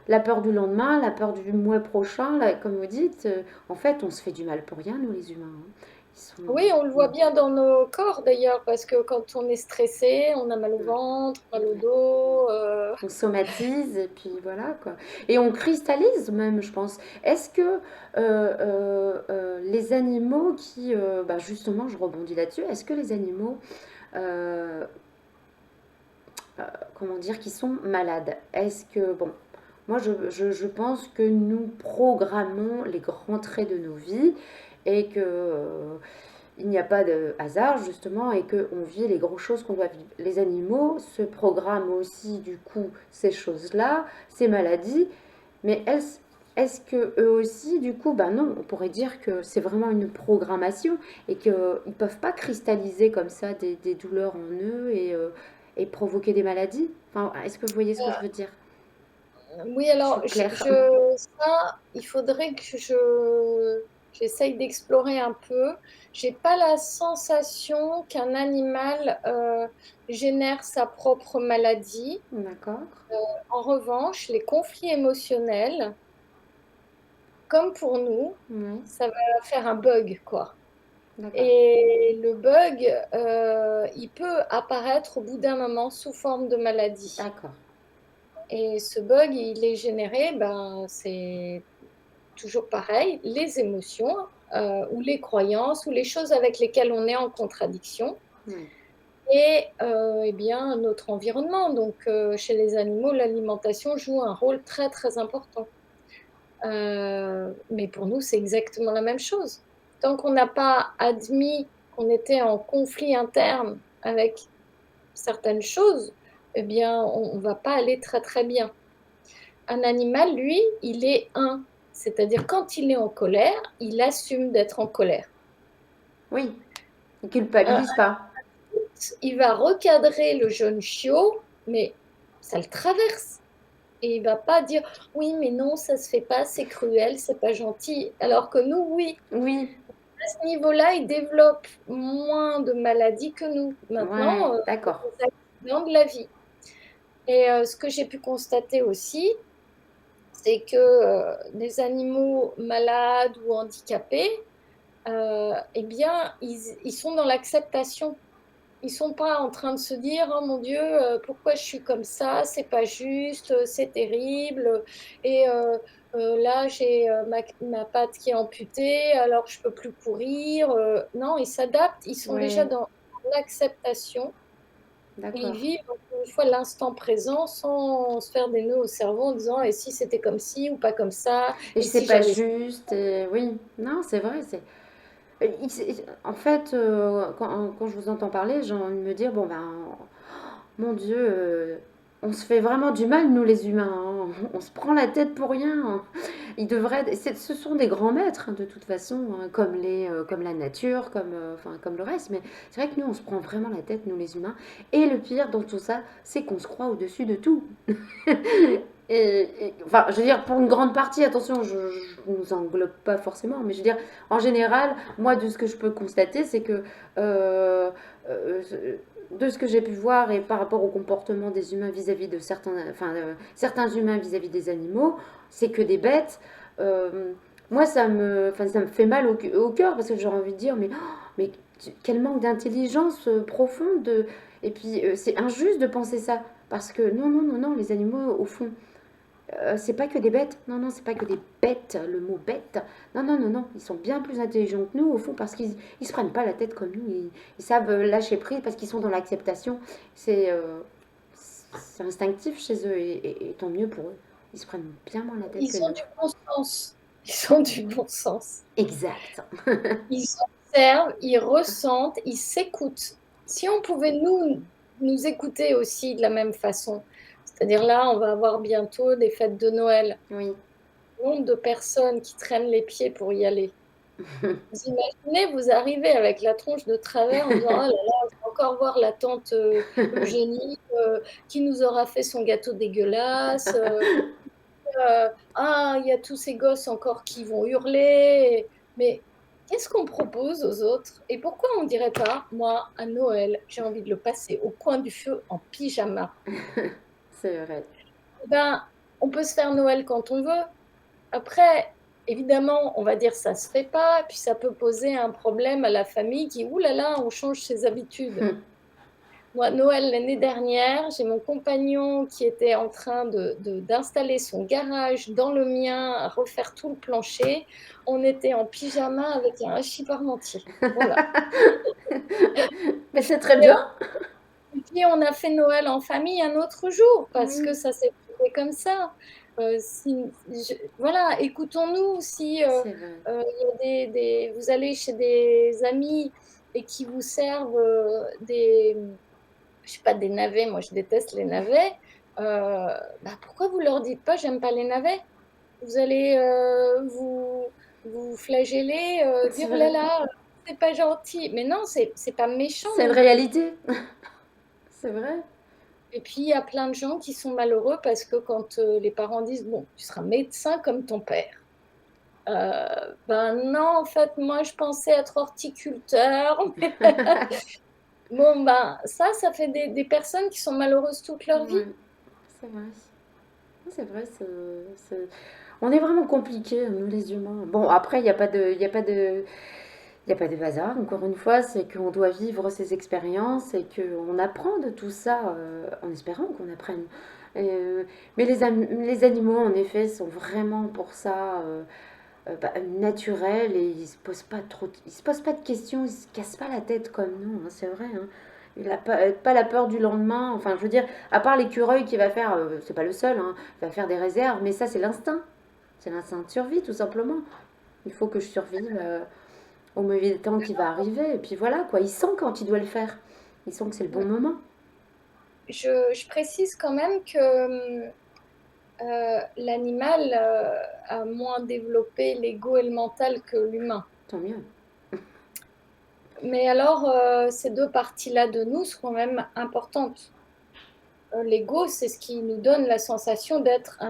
la peur du lendemain, la peur du mois prochain, là, comme vous dites, en fait, on se fait du mal pour rien, nous les humains, hein. Ils sont... oui, on le voit bien dans nos corps d'ailleurs, parce que quand on est stressé, on a mal au Ouais, ventre, mal au ouais. dos. On somatise et puis voilà quoi. Et on cristallise même, je pense. Est-ce que les animaux bah justement, je rebondis là-dessus, est-ce que les animaux euh, comment dire, qui sont malades. Est-ce que, bon, moi je pense que nous programmons les grands traits de nos vies et que il n'y a pas de hasard justement et qu'on vit les grosses choses qu'on doit vivre. Les animaux se programment aussi du coup ces choses-là, ces maladies, mais est-ce que eux aussi, du coup, bah non, on pourrait dire que c'est vraiment une programmation et qu'ils ne peuvent pas cristalliser comme ça des douleurs en eux et provoquer des maladies. Enfin, est-ce que vous voyez ce que je veux dire? Oui, Je alors suis claire. ça, il faudrait que j'essaye d'explorer un peu. J'ai pas la sensation qu'un animal génère sa propre maladie. D'accord. En revanche, les conflits émotionnels, comme pour nous, Oui, ça va faire un bug, quoi. d'accord. Et le bug, il peut apparaître au bout d'un moment sous forme de maladie. D'accord. Et ce bug, il est généré, ben, c'est toujours pareil, les émotions ou les croyances ou les choses avec lesquelles on est en contradiction Oui. et eh bien, notre environnement. Donc, chez les animaux, l'alimentation joue un rôle très, très important. Mais pour nous, c'est exactement la même chose. Tant qu'on n'a pas admis qu'on était en conflit interne avec certaines choses, eh bien, on va pas aller très, très bien. Un animal, lui, il est un. C'est-à-dire quand il est en colère, il assume d'être en colère. Oui, ils Un culpabilisent pas. adulte, il va recadrer le jeune chiot, mais ça le traverse. Et il va pas dire: «Oui, mais non, ça se fait pas, c'est cruel, c'est pas gentil». Alors que nous, oui. Oui, À ce niveau-là, il développe moins de maladies que nous. Maintenant, ouais, c'est d'accord. des accidents de la vie et ce que j'ai pu constater aussi, c'est que, des animaux malades ou handicapés, eh bien, ils sont dans l'acceptation. Ils sont pas en train de se dire: «Oh mon Dieu, pourquoi je suis comme ça? C'est pas juste, c'est terrible, et là j'ai, ma patte qui est amputée, alors je peux plus courir», non, ils s'adaptent, ils sont déjà Ouais, dans l'acceptation et ils d'accord. vivent une fois l'instant présent sans se faire des nœuds au cerveau en disant: «Et si c'était comme ci ou pas comme ça? Et Et c'est si pas j'avais» juste, oui. Non, c'est vrai, en fait, quand je vous entends parler, j'ai envie de me dire: «Bon, ben, mon Dieu, on se fait vraiment du mal, nous les humains, hein. On se prend la tête pour rien, hein. Ils devraient ce sont des grands maîtres, hein, de toute façon, hein, comme la nature, enfin, comme le reste, mais c'est vrai que nous, on se prend vraiment la tête, nous les humains. Et le pire dans tout ça, c'est qu'on se croit au-dessus de tout. Enfin, je veux dire, pour une grande partie, attention, je ne nous englobe pas forcément, mais je veux dire, en général, moi, de ce que je peux constater, c'est que euh, euh, de ce que j'ai pu voir et par rapport au comportement des humains vis-à-vis de certains humains vis-à-vis des animaux, c'est que des bêtes. euh, Moi, ça me fait mal au cœur parce que j'ai envie de dire, mais quel manque d'intelligence profonde. Et puis, c'est injuste de penser ça. Parce que non, non, non, non, les animaux, au fond, c'est pas que des bêtes. Non, non, c'est pas que des bêtes, le mot bête. Non, non, non, non. Ils sont bien plus intelligents que nous, au fond, parce qu'ils se prennent pas la tête comme nous. Ils savent lâcher prise parce qu'ils sont dans l'acceptation. C'est c'est instinctif chez eux et tant mieux pour eux. Ils se prennent bien moins la tête que ils ont nous. du bon sens. Ils ont du bon sens. Exact. Ils observent, ils ressentent, ils s'écoutent. Si on pouvait nous écouter aussi de la même façon, c'est-à-dire là, on va avoir bientôt des fêtes de Noël. Oui. Le nombre de personnes qui traînent les pieds pour y aller. Vous imaginez, vous arrivez avec la tronche de travers en disant: «Oh là là, je vais encore voir la tante, Eugénie, qui nous aura fait son gâteau dégueulasse, ah, il y a tous ces gosses encore qui vont hurler». Mais qu'est-ce qu'on propose aux autres? Et pourquoi on dirait pas: «Moi, à Noël, j'ai envie de le passer au coin du feu en pyjama». C'est vrai. Eh ben, on peut se faire Noël quand on veut. Après, évidemment, on va dire ça se fait pas, puis ça peut poser un problème à la famille qui: «Ouh là là, on change ses habitudes». Moi, Noël l'année dernière, j'ai mon compagnon qui était en train d'installer son garage dans le mien, à refaire tout le plancher. On était en pyjama avec un hachis parmentier. Voilà. Mais c'est très Et bien. puis on a fait Noël en famille un autre jour parce que Oui, ça s'est fait comme ça. Si je voilà, écoutons-nous. Si, c'est vrai. il y a des vous allez chez des amis et qui vous servent, je sais pas, des navets, moi je déteste les navets, bah, pourquoi vous leur dites pas: «J'aime pas les navets»? Vous allez, vous flageller, C'est dire: «Oh là vrai. là, c'est pas gentil». Mais non, c'est pas méchant C'est une non plus. réalité. C'est vrai. Et puis il y a plein de gens qui sont malheureux parce que quand, les parents disent: «Bon, tu seras médecin comme ton père». Ben non, en fait, moi je pensais être horticulteur. Bon, ben, ça fait des personnes qui sont malheureuses toute leur vie. Ouais, c'est vrai. C'est vrai, on est vraiment compliqués, nous les humains. Bon, après, il y a pas de hasard, encore une fois, c'est qu'on doit vivre ces expériences et qu'on apprend de tout ça, en espérant qu'on apprenne. Mais les animaux, en effet, sont vraiment pour ça naturels et ils se posent pas de questions, ils se cassent pas la tête comme nous, hein, c'est vrai, hein. Il n'a pas la peur du lendemain. Enfin, je veux dire, à part l'écureuil qui va faire, c'est pas le seul, hein, il va faire des réserves, mais ça, c'est l'instinct. C'est l'instinct de survie, tout simplement. Il faut que je survive au mauvais temps qui va arriver. Et puis voilà, quoi. Il sent quand il doit le faire. Il sent que c'est le bon Mmh. moment. Je précise quand même que, l'animal, a moins développé l'ego et le mental que l'humain. Tant mieux. Mais alors, ces 2 parties-là de nous sont quand même importantes. L'ego, c'est ce qui nous donne la sensation d'être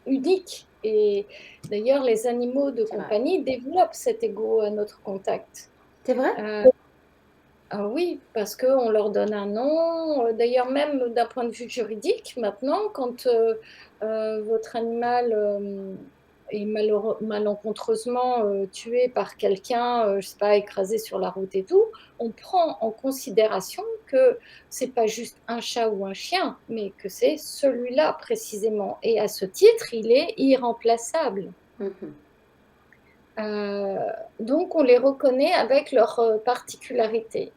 unique et d'ailleurs les animaux de C'est vrai. compagnie développent cet ego à notre contact. C'est vrai? Heu, ah oui, parce qu'on leur donne un nom, d'ailleurs même d'un point de vue juridique maintenant quand, votre animal, est malencontreusement, tué par quelqu'un, je sais pas, écrasé sur la route et tout, on prend en considération que c'est pas juste un chat ou un chien, mais que c'est celui-là précisément et à ce titre, il est irremplaçable. Mhm. Heu, donc on les reconnaît avec leurs, particularités.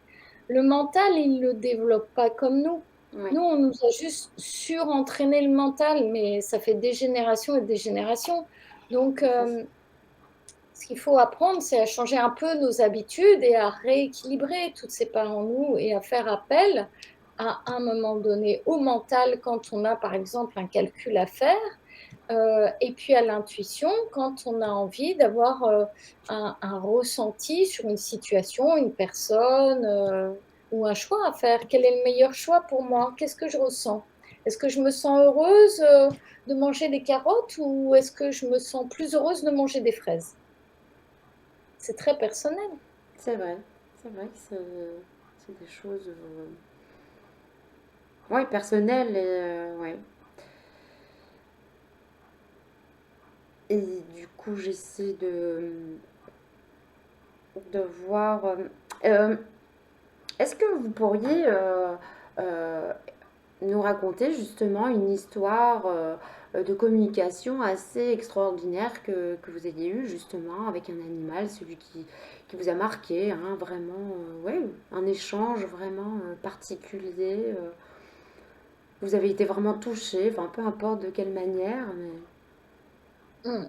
Le mental, il le développe pas comme nous. Ouais, Nous, on nous a juste surentraîné le mental, mais ça fait des générations et des générations. Donc, c'est ça. ce qu'il faut apprendre, c'est à changer un peu nos habitudes et à rééquilibrer toutes ces parts en nous et à faire appel à un moment donné au mental quand on a, par exemple, un calcul à faire, et puis à l'intuition quand on a envie d'avoir, un ressenti sur une situation, une personne, ou un choix à faire. Quel est le meilleur choix pour moi? Qu'est-ce que je ressens? Est-ce que je me sens heureuse, de manger des carottes ou est-ce que je me sens plus heureuse de manger des fraises? C'est très personnel. C'est vrai. C'est vrai que c'est des choses, ouais, personnelles et ouais. Et du coup, j'essaie de voir. Euh, Est-ce que vous pourriez euh, nous raconter justement une histoire de communication assez extraordinaire que vous ayez eue justement avec un animal, celui qui vous a marqué, hein, vraiment, ouais, un échange vraiment particulier. Vous avez été vraiment touché, enfin peu importe de quelle manière, mais Mmh.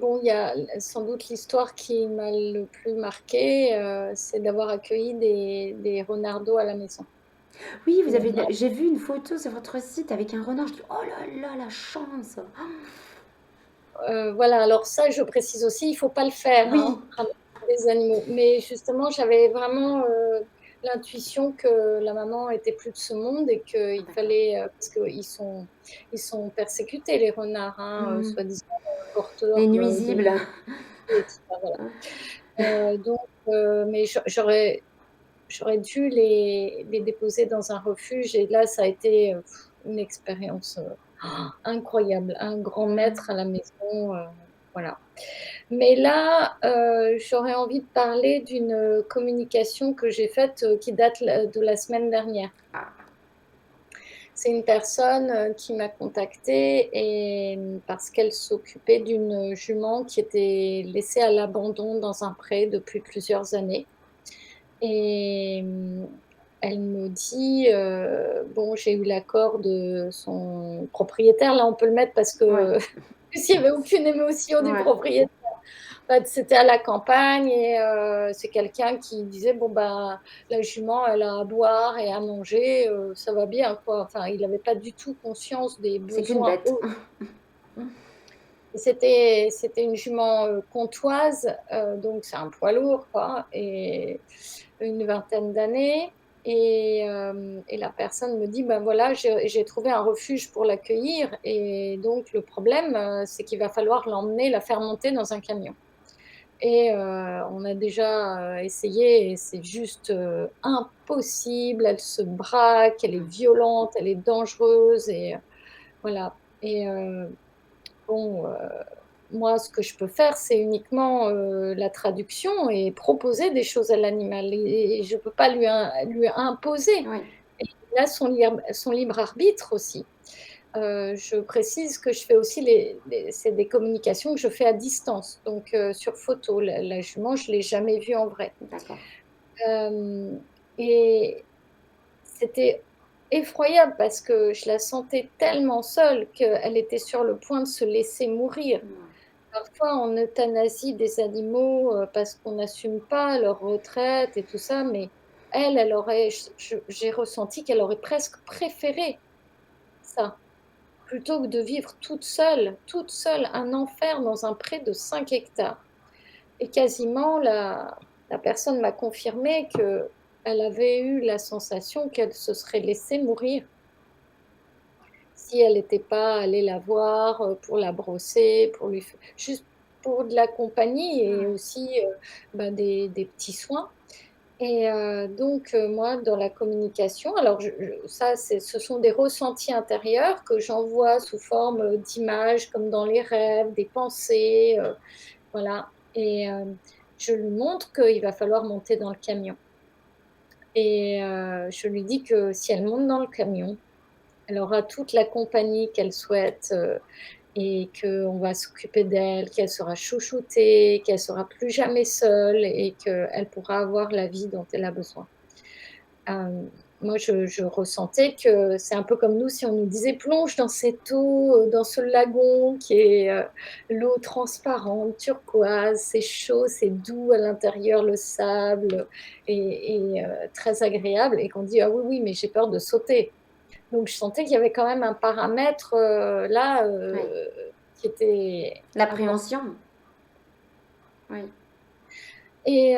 Bon, il y a sans doute l'histoire qui m'a le plus marquée, c'est d'avoir accueilli des renardeaux à la maison. oui, Et là, j'ai vu une photo sur votre site avec un renard. Je dis oh là là la chance. voilà, alors ça, je précise aussi, il faut pas le faire, Oui, hein, ramener des animaux. Mais justement, j'avais vraiment, l'intuition que la maman était plus de ce monde et ah, qu'il d'accord. fallait, parce ils sont persécutés les renards, hein, Mhm. soi-disant, Les porteurs, de nuisibles. et tout ça, voilà. Donc mais j'aurais dû les déposer dans un refuge et là, ça a été, une expérience, incroyable. Un grand maître à la maison, voilà. Mais là, j'aurais envie de parler d'une, communication que j'ai faite, qui date de la semaine dernière. Ah, C'est une personne, qui m'a contactée et parce qu'elle s'occupait d'une jument qui était laissée à l'abandon dans un pré depuis plusieurs années. Et elle me dit, bon, j'ai eu l'accord de son propriétaire. Là, on peut le mettre parce ouais, que s'il y avait aucune émotion du ouais. propriétaire. En fait, c'était à la campagne et c'est quelqu'un qui disait: «Bon, bah, la jument, elle a à boire et à manger, ça va bien, quoi». Enfin, il avait pas du tout conscience des C'est qu'une besoins bête. autres. Et c'était une jument, comtoise, donc c'est un poids lourd, quoi et une vingtaine d'années et la personne me dit: «Ben, voilà, j'ai trouvé un refuge pour l'accueillir et donc le problème, c'est qu'il va falloir l'emmener, la faire monter dans un camion et on a déjà, essayé et c'est juste, impossible. Elle se braque, elle est Ouais. violente, elle est dangereuse et voilà et bon, moi, ce que je peux faire, c'est uniquement, la traduction et proposer des choses à l'animal et je peux pas lui imposer. Ouais. Et il a son libre arbitre aussi. Je précise que je fais aussi c'est des communications que je fais à distance, donc sur photo. La jument, je l'ai jamais vue en vrai. D'accord. Hem et c'était effroyable parce que je la sentais tellement seule qu'elle était sur le point de se laisser mourir. Ouais. Parfois, on euthanasie des animaux, parce qu'on n'assume pas leur retraite et tout ça, mais elle aurait j'ai ressenti qu'elle aurait presque préféré ça, plutôt que de vivre toute seule, un enfer dans un pré de 5 hectares et quasiment la personne m'a confirmé qu'elle avait eu la sensation qu'elle se serait laissée mourir si elle n'était pas allée la voir, pour la brosser, pour lui f juste pour de la compagnie et Ouais. aussi, bah, des petits soins et donc moi, dans la communication, alors je ça, ce sont des ressentis intérieurs que j'envoie sous forme, d'images comme dans les rêves, des pensées, voilà et je lui montre qu'il va falloir monter dans le camion et je lui dis que si elle monte dans le camion, elle aura toute la compagnie qu'elle souhaite, et qu'on va s'occuper d'elle, qu'elle sera chouchoutée, qu'elle sera plus jamais seule et qu'elle pourra avoir la vie dont elle a besoin. Hem moi, je ressentais que c'est un peu comme nous si on nous disait: «Plonge dans cette eau, dans ce lagon qui est, l'eau transparente, turquoise, c'est chaud, c'est doux à l'intérieur, le sable très agréable» et qu'on dit: «Ah oui, oui, mais j'ai peur de sauter». Donc je sentais qu'il y avait quand même un paramètre, là, Oui. qui était important. L'appréhension. Oui. Et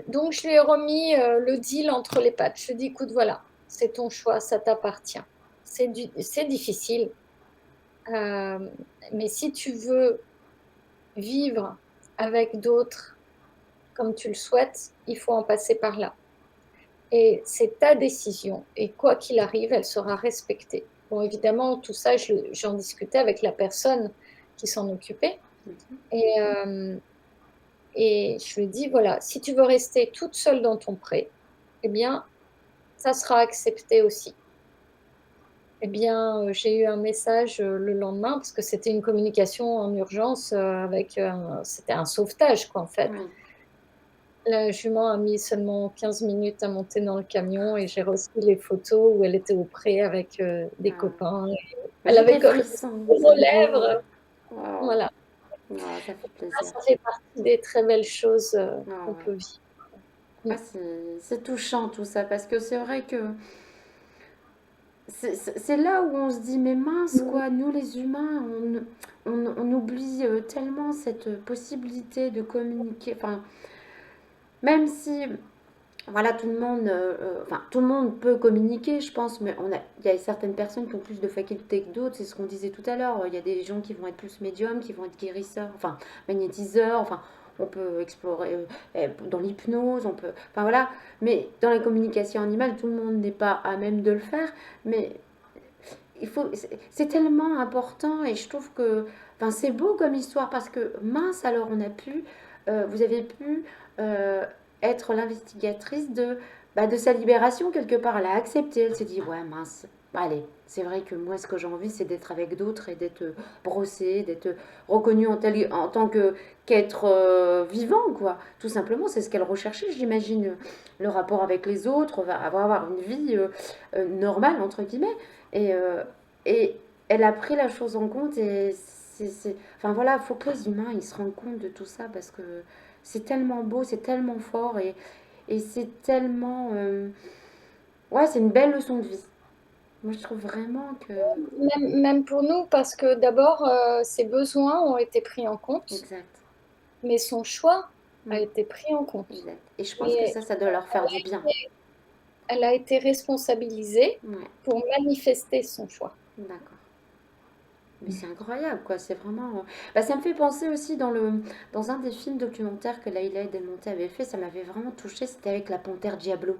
donc je lui ai remis, le deal entre les pattes. Je lui ai dit: «Écoute, voilà, c'est ton choix, ça t'appartient. C'est difficile, hem, mais si tu veux vivre avec d'autres comme tu le souhaites, il faut en passer par là et c'est ta décision et quoi qu'il arrive, elle sera respectée». Bon, évidemment, tout ça, j'en discutais avec la personne qui s'en occupait Mmh. et hem et je lui ai dit: «Voilà, si tu veux rester toute seule dans ton pré, eh bien, ça sera accepté aussi». Eh bien, j'ai eu un message, le lendemain parce que c'était une communication en urgence, avec, c'était un sauvetage quoi, en fait. Oui. La jument a mis seulement 15 minutes à monter dans le camion et j'ai reçu les photos où elle était au pré avec, des Ah. copains et Bah, elle j'ai avait des collé frissons, aux c'est beau. lèvres, Waouh! voilà. Ah, ça fait Ça, plaisir. ça fait partie des très belles choses, Ah qu'on ouais. peut vivre. Mmh. Ah, c'est touchant tout ça parce que c'est vrai que c'est là où on se dit: «Mais mince quoi, nous les humains, on oublie, tellement cette possibilité de communiquer». Enfin, même si voilà, tout le monde, enfin, tout le monde peut communiquer, je pense, mais il y a certaines personnes qui ont plus de facultés que d'autres. C'est ce qu'on disait tout à l'heure. Il y a des gens qui vont être plus médiums, qui vont être guérisseurs, enfin, magnétiseurs. Enfin, on peut explorer dans l'hypnose, on peut, enfin voilà. Mais dans la communication animale, tout le monde n'est pas à même de le faire. Mais c'est tellement important et je trouve que, enfin, c'est beau comme histoire parce que mince, alors vous avez pu euh, être l'investigatrice de sa libération quelque part. Elle a accepté, elle s'est dit, ouais, mince, allez, c'est vrai que moi, ce que j'ai envie, c'est d'être avec d'autres et d'être brossée, d'être reconnue en tant qu'être vivant, quoi. Tout simplement, c'est ce qu'elle recherchait, j'imagine. Le rapport avec les autres, va avoir une vie normale, entre guillemets. Et, et elle a pris la chose en compte et enfin voilà, il faut que les humains ils se rendent compte de tout ça parce que c'est tellement beau, c'est tellement fort et c'est tellement... ouais, c'est une belle leçon de vie. Moi je trouve vraiment que... Même pour nous parce que d'abord, ses besoins ont été pris en compte, Exact. mais son choix a Mm, été pris en compte exact. Et je pense que et ça doit leur faire du bien. elle a été responsabilisée Ouais, pour manifester son choix. d'accord. Mais c'est incroyable, quoi. C'est vraiment. Bah, ça me fait penser aussi dans un des films documentaires que Laïla Delmonte avait fait, ça m'avait vraiment touché. C'était avec la panthère Diablo.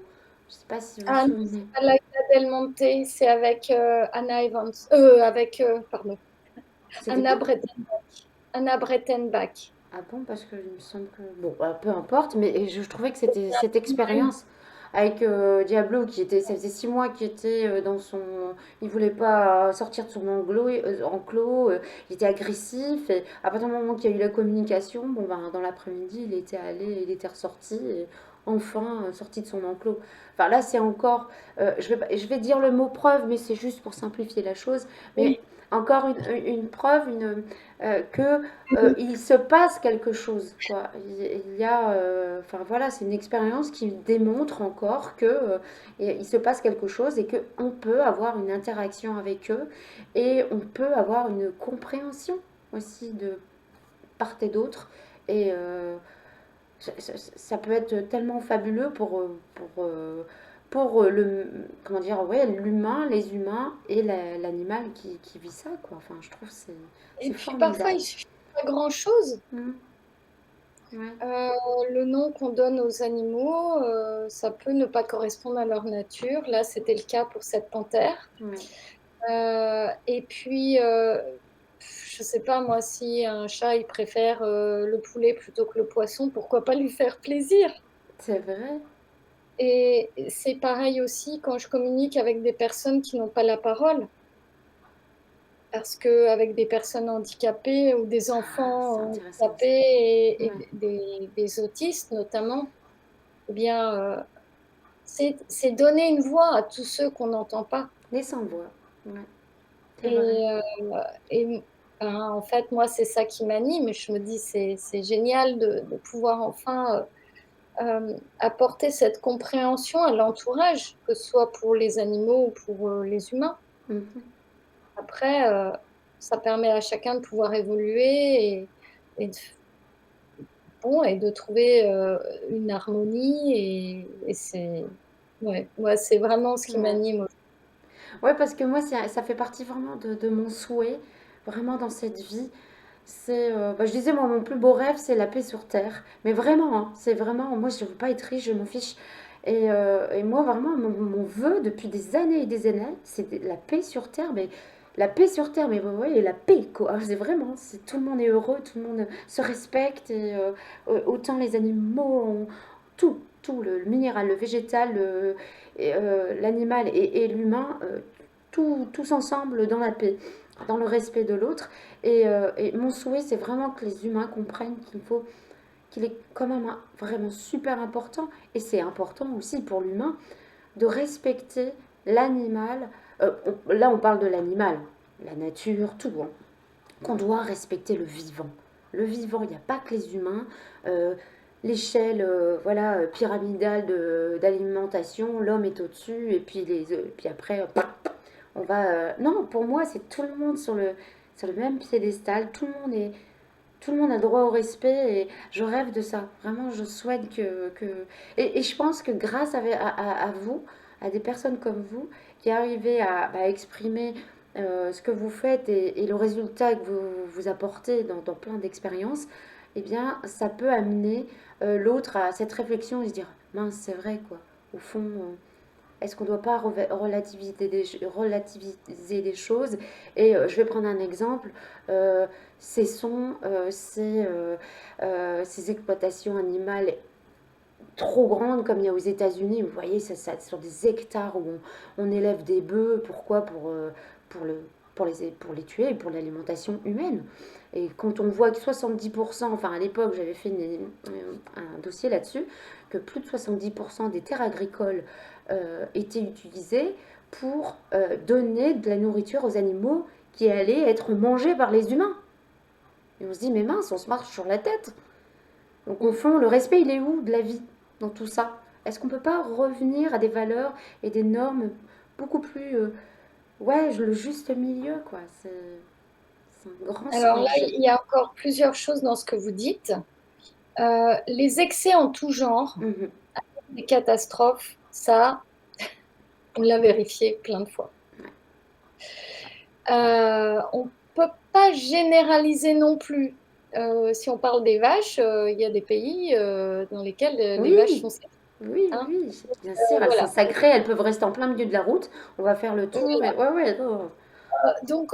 Je sais pas si vous vous Ah non, c'est souvenez. pas Laila Del Monte, c'est avec, Anna Evans, avec, pardon, C'était Anna quoi? Breitenbach. Anna Breitenbach. Ah bon, parce que il me semble que. Bon, bah, peu importe, mais je trouvais que c'était cette expérience avec Diablo qui était. Ça faisait 6 mois qu'il était dans son. Il voulait pas sortir de son enclos, il était agressif. Et à partir du moment qu'il y a eu la communication, bon, ben, dans l'après-midi, il était ressorti. Et enfin sorti de son enclos. Enfin là, c'est encore. Je vais dire le mot preuve, mais c'est juste pour simplifier la chose. Mais Oui. encore une preuve, que il se passe quelque chose, quoi. Il y a, enfin voilà, c'est une expérience qui démontre encore que il se passe quelque chose et que on peut avoir une interaction avec eux et on peut avoir une compréhension aussi de part et d'autre. Et ça peut être tellement fabuleux pour comment dire, ouais, l'humain, les humains et l'animal qui vit ça, quoi. Enfin, je trouve que Et c'est puis parfois, il formidable. suffit pas grand-chose. Mm. Ouais, Le nom qu'on donne aux animaux, ça peut ne pas correspondre à leur nature. Là, c'était le cas pour cette panthère. ouais. Et puis, je sais pas moi, si un chat, il préfère, le poulet plutôt que le poisson, pourquoi pas lui faire plaisir? C'est vrai. Et c'est pareil aussi quand je communique avec des personnes qui n'ont pas la parole. Parce qu'avec des personnes handicapées ou des Ah, c'est enfants intéressant ça. handicapés et Ouais. des autistes notamment, eh bien, c'est donner une voix à tous ceux qu'on n'entend pas. Les sans-voix. Ouais, c'est vrai. Et, ben, en fait, moi, c'est ça qui m'anime. Je me dis, c'est génial de pouvoir enfin apporter cette compréhension à l'entourage, que ce soit pour les animaux ou pour les humains. Mhm. Après, ça permet à chacun de pouvoir évoluer et de, bon, et de trouver une harmonie. Et c'est ouais, c'est vraiment ce qui Ouais. m'anime. Ouais, parce que moi, ça fait partie vraiment de mon souhait, vraiment dans cette vie. C'est, bah, je disais, moi, mon plus beau rêve, c'est la paix sur Terre. Mais vraiment, hein, c'est vraiment, moi, je ne veux pas être riche, je m'en fiche. Et moi, vraiment, mon vœu depuis des années et des années, c'est la paix sur Terre. Mais la paix sur Terre, mais vous voyez, la paix, quoi. C'est vraiment, tout le monde est heureux, tout le monde se respecte. Et autant les animaux, tout le minéral, le végétal, l'animal et l'humain, tous ensemble dans la paix, dans le respect de l'autre. Et mon souhait, c'est vraiment que les humains comprennent qu'il est quand même vraiment super important, et c'est important aussi pour l'humain, de respecter l'animal. Là, on parle de l'animal, la nature, tout, hein, qu'on doit respecter le vivant. Le vivant, il n'y a pas que les humains. Euh, L'échelle voilà, pyramidale d'alimentation, l'homme est au-dessus, et puis, puis après, on va. Non, pour moi, c'est tout le monde sur le même piédestal. Tout le monde a droit au respect, et je rêve de ça. Vraiment, je souhaite et je pense que grâce à vous, à des personnes comme vous, qui arrivez à exprimer ce que vous faites et le résultat que vous apportez dans plein d'expériences, eh bien, ça peut amener l'autre à cette réflexion et se dire, mince, c'est vrai, quoi. Au fond, est-ce qu'on ne doit pas relativiser des choses? Et je vais prendre un exemple. Euh, ces exploitations animales trop grandes comme il y a aux États-Unis, vous voyez, sur des hectares où on élève des bœufs. Pourquoi? Pour, le, pour les tuer et pour l'alimentation humaine. Et quand on voit que 70%, enfin à l'époque j'avais fait un dossier là-dessus, que plus de 70% des terres agricoles étaient utilisées pour donner de la nourriture aux animaux qui allaient être mangés par les humains. Et on se dit, mais mince, on se marche sur la tête. Donc au fond, le respect, il est où de la vie dans tout ça? Est-ce qu'on ne peut pas revenir à des valeurs et des normes beaucoup plus... ouais, le juste milieu, quoi. C'est un grand Alors là, sujet. il y a encore plusieurs choses dans ce que vous dites. Les excès en tout genre, Mhm. les catastrophes, ça, on l'a vérifié plein de fois. On ne peut pas généraliser non plus. Si on parle des vaches, il y a des pays dans lesquels les vaches Oui, sont saines, oui, hein. oui, bien sûr, elles sont Voilà. sacrées, elles peuvent rester en plein milieu de la route. On va faire le tour, Voilà. et ouais, ouais, non. Donc,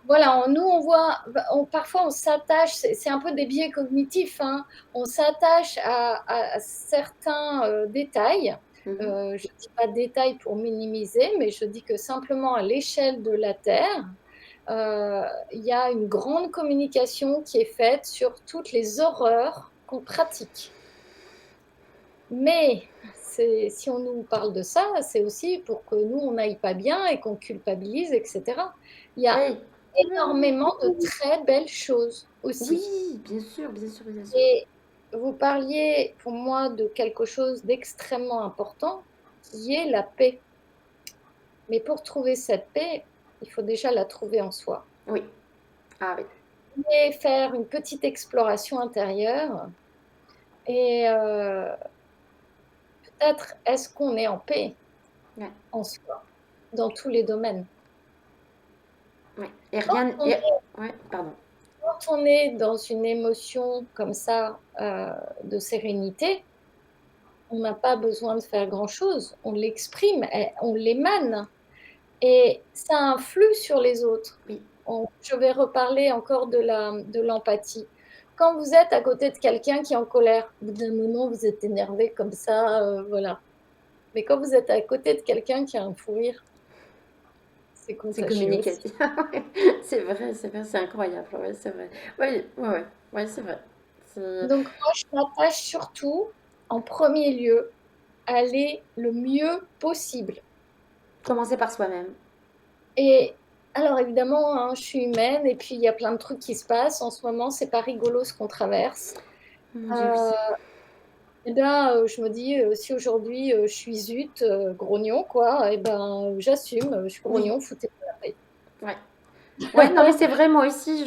voilà, nous, on voit, parfois, on s'attache, c'est un peu des biais cognitifs, hein. On s'attache à certains détails. Mhm. Je ne dis pas détails pour minimiser, mais je dis que simplement à l'échelle de la Terre, il y a une grande communication qui est faite sur toutes les horreurs qu'on pratique. Mais si on nous parle de ça, c'est aussi pour que nous, on n'aille pas bien et qu'on culpabilise, etc. Il y a Oui, oui, oui, énormément de très belles choses oui, aussi. oui, bien sûr, bien sûr, bien sûr. Et vous parliez pour moi de quelque chose d'extrêmement important, qui est la paix. Mais pour trouver cette paix, il faut déjà la trouver en soi. Oui, ah oui, Et faire une petite exploration intérieure. Et peut-être est-ce qu'on est en paix ouais, en soi, dans tous les domaines. ouais. Et Quand rien, on ouais, pardon. Quand on est dans une émotion comme ça, de sérénité, on n'a pas besoin de faire grand-chose. On l'exprime, on l'émane et ça influe sur les autres. Oui, Je vais reparler encore de l'empathie. Quand vous êtes à côté de quelqu'un qui est en colère, au bout d'un moment, vous êtes énervé comme ça, voilà. Mais quand vous êtes à côté de quelqu'un qui a un fou rire, c'est c'est contagieux aussi. communicatif. C'est vrai, c'est incroyable. Ouais, c'est vrai. Oui, ouais, ouais, ouais, c'est vrai. C'est- Donc moi, je m'attache surtout, en premier lieu, aller le mieux possible. Commencer par soi-même. Et alors évidemment, hein, je suis humaine et puis il y a plein de trucs qui se passent. En ce moment, c'est pas rigolo ce qu'on traverse. Mon Dieu, Heu oui. et là, je me dis, si aujourd'hui, je suis zut, grognon quoi et ben, j'assume, je suis Oui, grognon, foutez-moi la paix. ouais. Ouais, non, mais c'est vrai, moi aussi,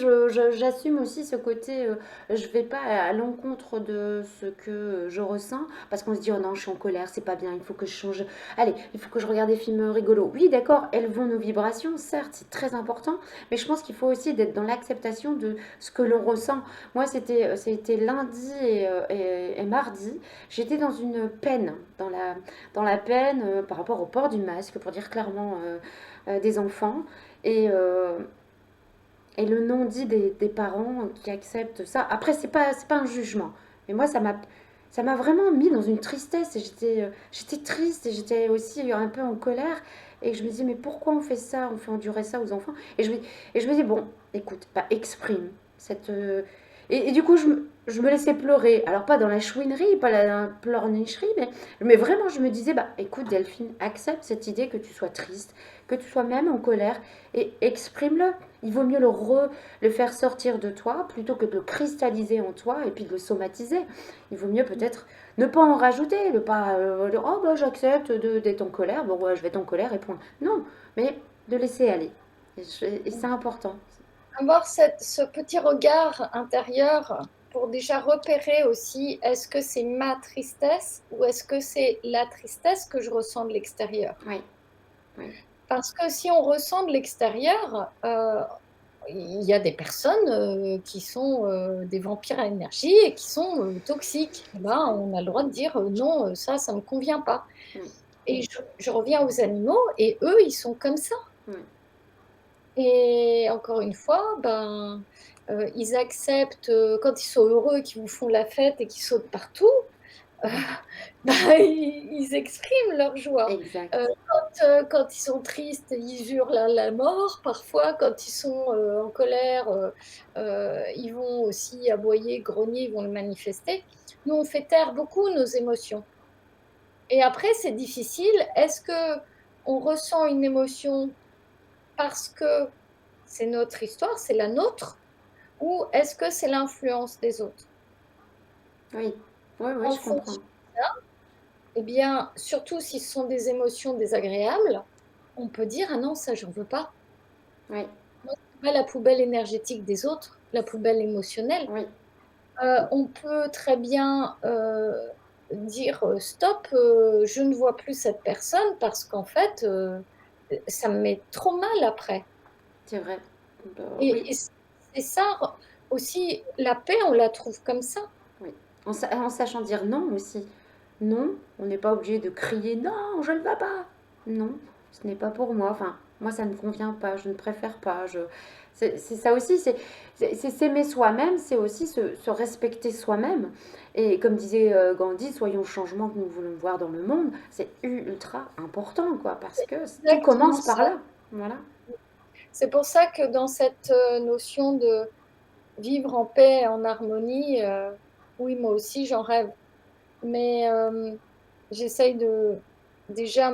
j'assume aussi ce côté, je vais pas à l'encontre de ce que je ressens, parce qu'on se dit, oh non, je suis en colère, c'est pas bien, il faut que je change. Allez, il faut que je regarde des films rigolos. Oui, d'accord, élevons nos vibrations, certes, c'est très important, mais je pense qu'il faut aussi d'être dans l'acceptation de ce que l'on ressent. Moi, c'était lundi et mardi, j'étais dans une peine, dans la peine par rapport au port du masque, pour dire clairement des enfants. Et, et le non-dit des parents qui acceptent ça. Après, c'est pas un jugement. Mais moi, ça m'a vraiment mis dans une tristesse. Et j'étais triste et j'étais aussi un peu en colère. Et je me dis, mais pourquoi on fait ça? On fait endurer ça aux enfants. Et je me dis, bon, écoute, bah, exprime cette. Et du coup, je me laissais pleurer. Alors, pas dans la chouinerie, pas la pleurnicherie, mais vraiment, je me disais, bah, écoute, Delphine, accepte cette idée que tu sois triste, que tu sois même en colère, et exprime-le. Il vaut mieux le faire sortir de toi plutôt que de le cristalliser en toi et puis de le somatiser. Il vaut mieux peut-être ne pas en rajouter, ne pas dire oh bah j'accepte d'être en colère, bon ouais, je vais être en colère et point. Non, mais de laisser aller. Et c'est important. Avoir ce petit regard intérieur pour déjà repérer aussi, est-ce que c'est ma tristesse ou est-ce que c'est la tristesse que je ressens de l'extérieur? Oui, oui, Parce que si on ressent de l'extérieur, il y a des personnes, qui sont, des vampires à énergie et qui sont, toxiques. Et ben, on a le droit de dire: «Non, ça me convient pas» oui, et je reviens aux animaux et eux, ils sont comme ça oui. et encore une fois, ben, ils acceptent, quand ils sont heureux, qu'ils vous font la fête et qu'ils sautent partout, heu, bah, ils expriment leur joie. Exact. Quand ils sont tristes, ils hurlent à la mort. Parfois, quand ils sont, en colère, ils vont aussi aboyer, grogner, ils vont le manifester. Nous, on fait taire beaucoup nos émotions et après, c'est difficile. Est-ce qu'on ressent une émotion parce que c'est notre histoire, c'est la nôtre ou est-ce que c'est l'influence des autres? Oui, oui, oui, En je comprends. fonction de ça, eh bien, surtout si ce sont des émotions désagréables, on peut dire: «Ah non, ça, j'en veux pas». Oui, Moi, c'est pas la poubelle énergétique des autres, la poubelle émotionnelle. oui, On peut très bien, dire, «Stop, je ne vois plus cette personne parce qu'en fait, ça me met trop mal après» c'est vrai. Oui, et c'est ça aussi, la paix, on la trouve comme ça. oui. En sachant dire non aussi. Non, on n'est pas obligé de crier non, je ne veux pas. Non, ce n'est pas pour moi. Enfin, moi, ça ne me convient pas, je ne préfère pas. C'est ça aussi, c'est s'aimer soi-même, c'est aussi se respecter soi-même. Et comme disait Gandhi, soyons le changement que nous voulons voir dans le monde. C'est ultra important, quoi, parce C'est que tout exactement commence par ça. là. Voilà. C'est pour ça que dans cette, notion de vivre en paix et en harmonie, oui, moi aussi, j'en rêve. Mais j'essaye de déjà,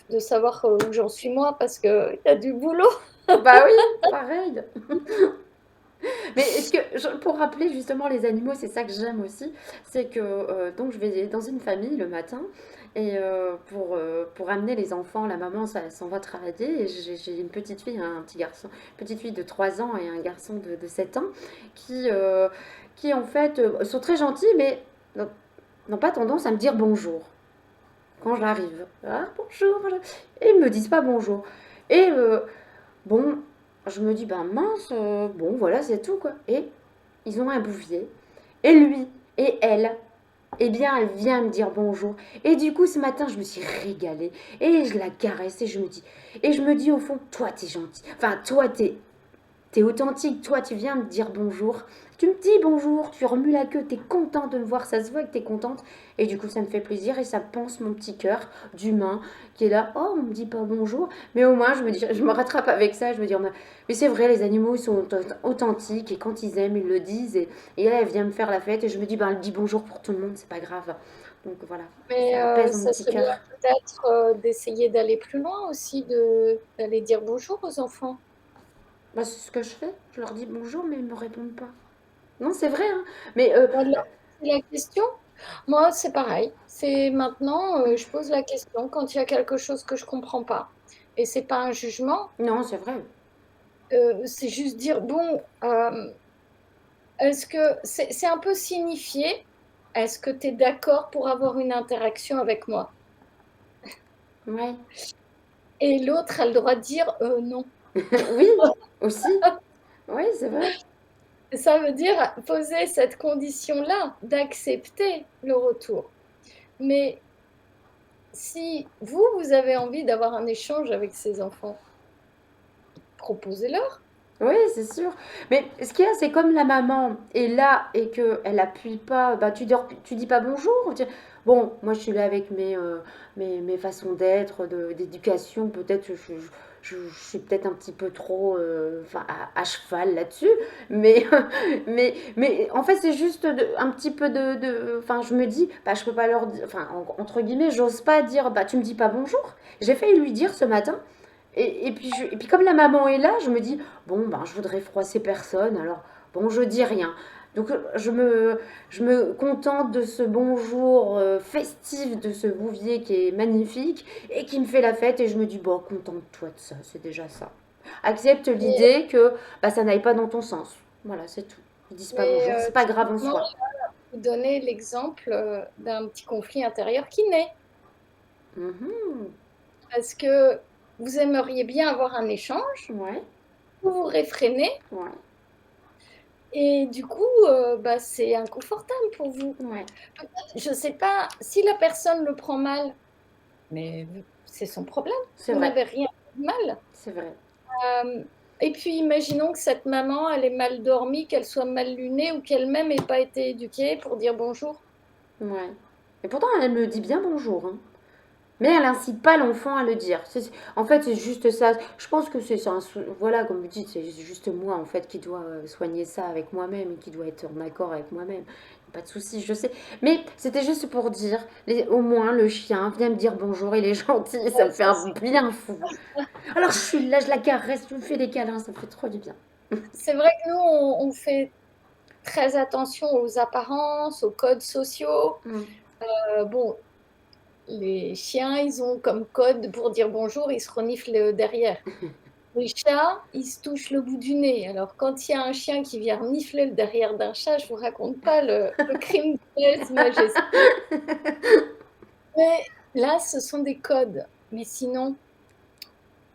de savoir, où j'en suis moi parce qu'il y a du boulot. Bah oui, pareil. Mais est-ce que, pour rappeler justement les animaux, c'est ça que j'aime aussi, c'est que donc je vais dans une famille le matin et pour amener les enfants, la maman s'en va travailler et j'ai une petite fille, un petit garçon, une petite fille de 3 ans et un garçon de 7 ans qui, euh, qui en fait sont très gentils mais n'ont pas tendance à me dire bonjour quand j'arrive. Ah, bonjour, bonjour. Et ils me disent pas bonjour. Et bon, je me dis, ben mince, bon voilà, c'est tout quoi. Et ils ont un bouvier. Et lui, et elle, eh bien, elle vient me dire bonjour. Et du coup, ce matin, je me suis régalée. Et je la caresse et je me dis au fond, toi, t'es gentil. Enfin, toi, t'es authentique, toi tu viens me dire bonjour, tu me dis bonjour, tu remues la queue, t'es contente de me voir, ça se voit que t'es contente, et du coup ça me fait plaisir et ça pense mon petit cœur d'humain qui est là, oh on me dit pas bonjour, mais au moins je me dis, je me rattrape avec ça, je me dis, oh, mais c'est vrai, les animaux ils sont authentiques et quand ils aiment ils le disent et elle vient me faire la fête et je me dis, ben elle dit bonjour pour tout le monde, c'est pas grave, Donc voilà, Mais ça apaise mon ça petit serait bien cœur. peut-être, d'essayer d'aller plus loin aussi, d'aller dire bonjour aux enfants. Bah, c'est ce que je fais. Je leur dis bonjour, mais ils me répondent pas. Non, c'est vrai, hein. Mais Bah, de leur poser la question. Moi, c'est pareil. C'est maintenant, je pose la question quand il y a quelque chose que je comprends pas et c'est pas un jugement, non, c'est vrai. c'est juste dire: «Bon, est-ce que» c'est un peu signifier: «Est-ce que tu es d'accord pour avoir une interaction avec moi?» Ouais. et l'autre a le droit de dire: Non». Oui, aussi. Oui, c'est vrai. Ça veut dire poser cette condition-là, d'accepter le retour. Mais si vous, vous avez envie d'avoir un échange avec ces enfants, proposez-leur. Oui, c'est sûr. Mais ce qu'il y a, c'est comme la maman est là et qu'elle appuie pas, bah, tu dis pas bonjour. Bon, moi je suis là avec mes façons d'être, d'éducation. Peut-être je suis peut-être un petit peu trop enfin, à cheval là-dessus. Mais, mais en fait, c'est juste un petit peu enfin, je me dis, bah, je peux pas leur dire, enfin, entre guillemets, j'ose pas dire, bah, tu me dis pas bonjour. J'ai failli lui dire ce matin. Et puis comme la maman est là, je me dis, bon, ben, je voudrais froisser personne, alors bon, je dis rien. Donc je me contente de ce bonjour festif de ce bouvier qui est magnifique et qui me fait la fête et je me dis, bon, contente-toi de ça, c'est déjà ça. Accepte Mais l'idée que bah, ça n'aille pas dans ton sens. Voilà, c'est tout. Ils disent pas bonjour, c'est pas grave en typiquement, soi. vous donnez l'exemple, d'un petit conflit intérieur qui naît. Mhm. Parce que vous aimeriez bien avoir un échange, Ouais, vous vous réfrénez ouais, et du coup, bah, c'est inconfortable pour vous. ouais, Peut-être, je sais pas, si la personne le prend mal, mais v c'est son problème, c'est vous vrai, n'avez rien fait de mal. c'est vrai. Et puis imaginons que cette maman, elle ait mal dormi, qu'elle soit mal lunée ou qu'elle-même ait pas été éduquée pour dire bonjour. Ouais. Et pourtant, elle me dit bien bonjour, hein. Mais elle incite pas l'enfant à le dire. En fait, c'est juste ça. Je pense que c'est ça. Voilà, comme vous dites, c'est juste moi en fait qui dois soigner ça avec moi-même et qui doit être en accord avec moi-même. Pas de souci, je sais. Mais c'était juste pour dire, au moins le chien vient me dire bonjour, il est gentil, ça Ouais, me fait ça un c'est bien fou. Alors je suis là, je la caresse, je lui fais des câlins, ça me fait trop du bien. c'est vrai que nous, on fait très attention aux apparences, aux codes sociaux. Mm. Bon, les chiens, ils ont comme code pour dire bonjour, ils se reniflent derrière. Les chats, ils se touchent le bout du nez. Alors quand il y a un chien qui vient renifler le derrière d'un chat, je vous raconte pas le crime de lèse-majesté. Mais là, ce sont des codes. Mais sinon,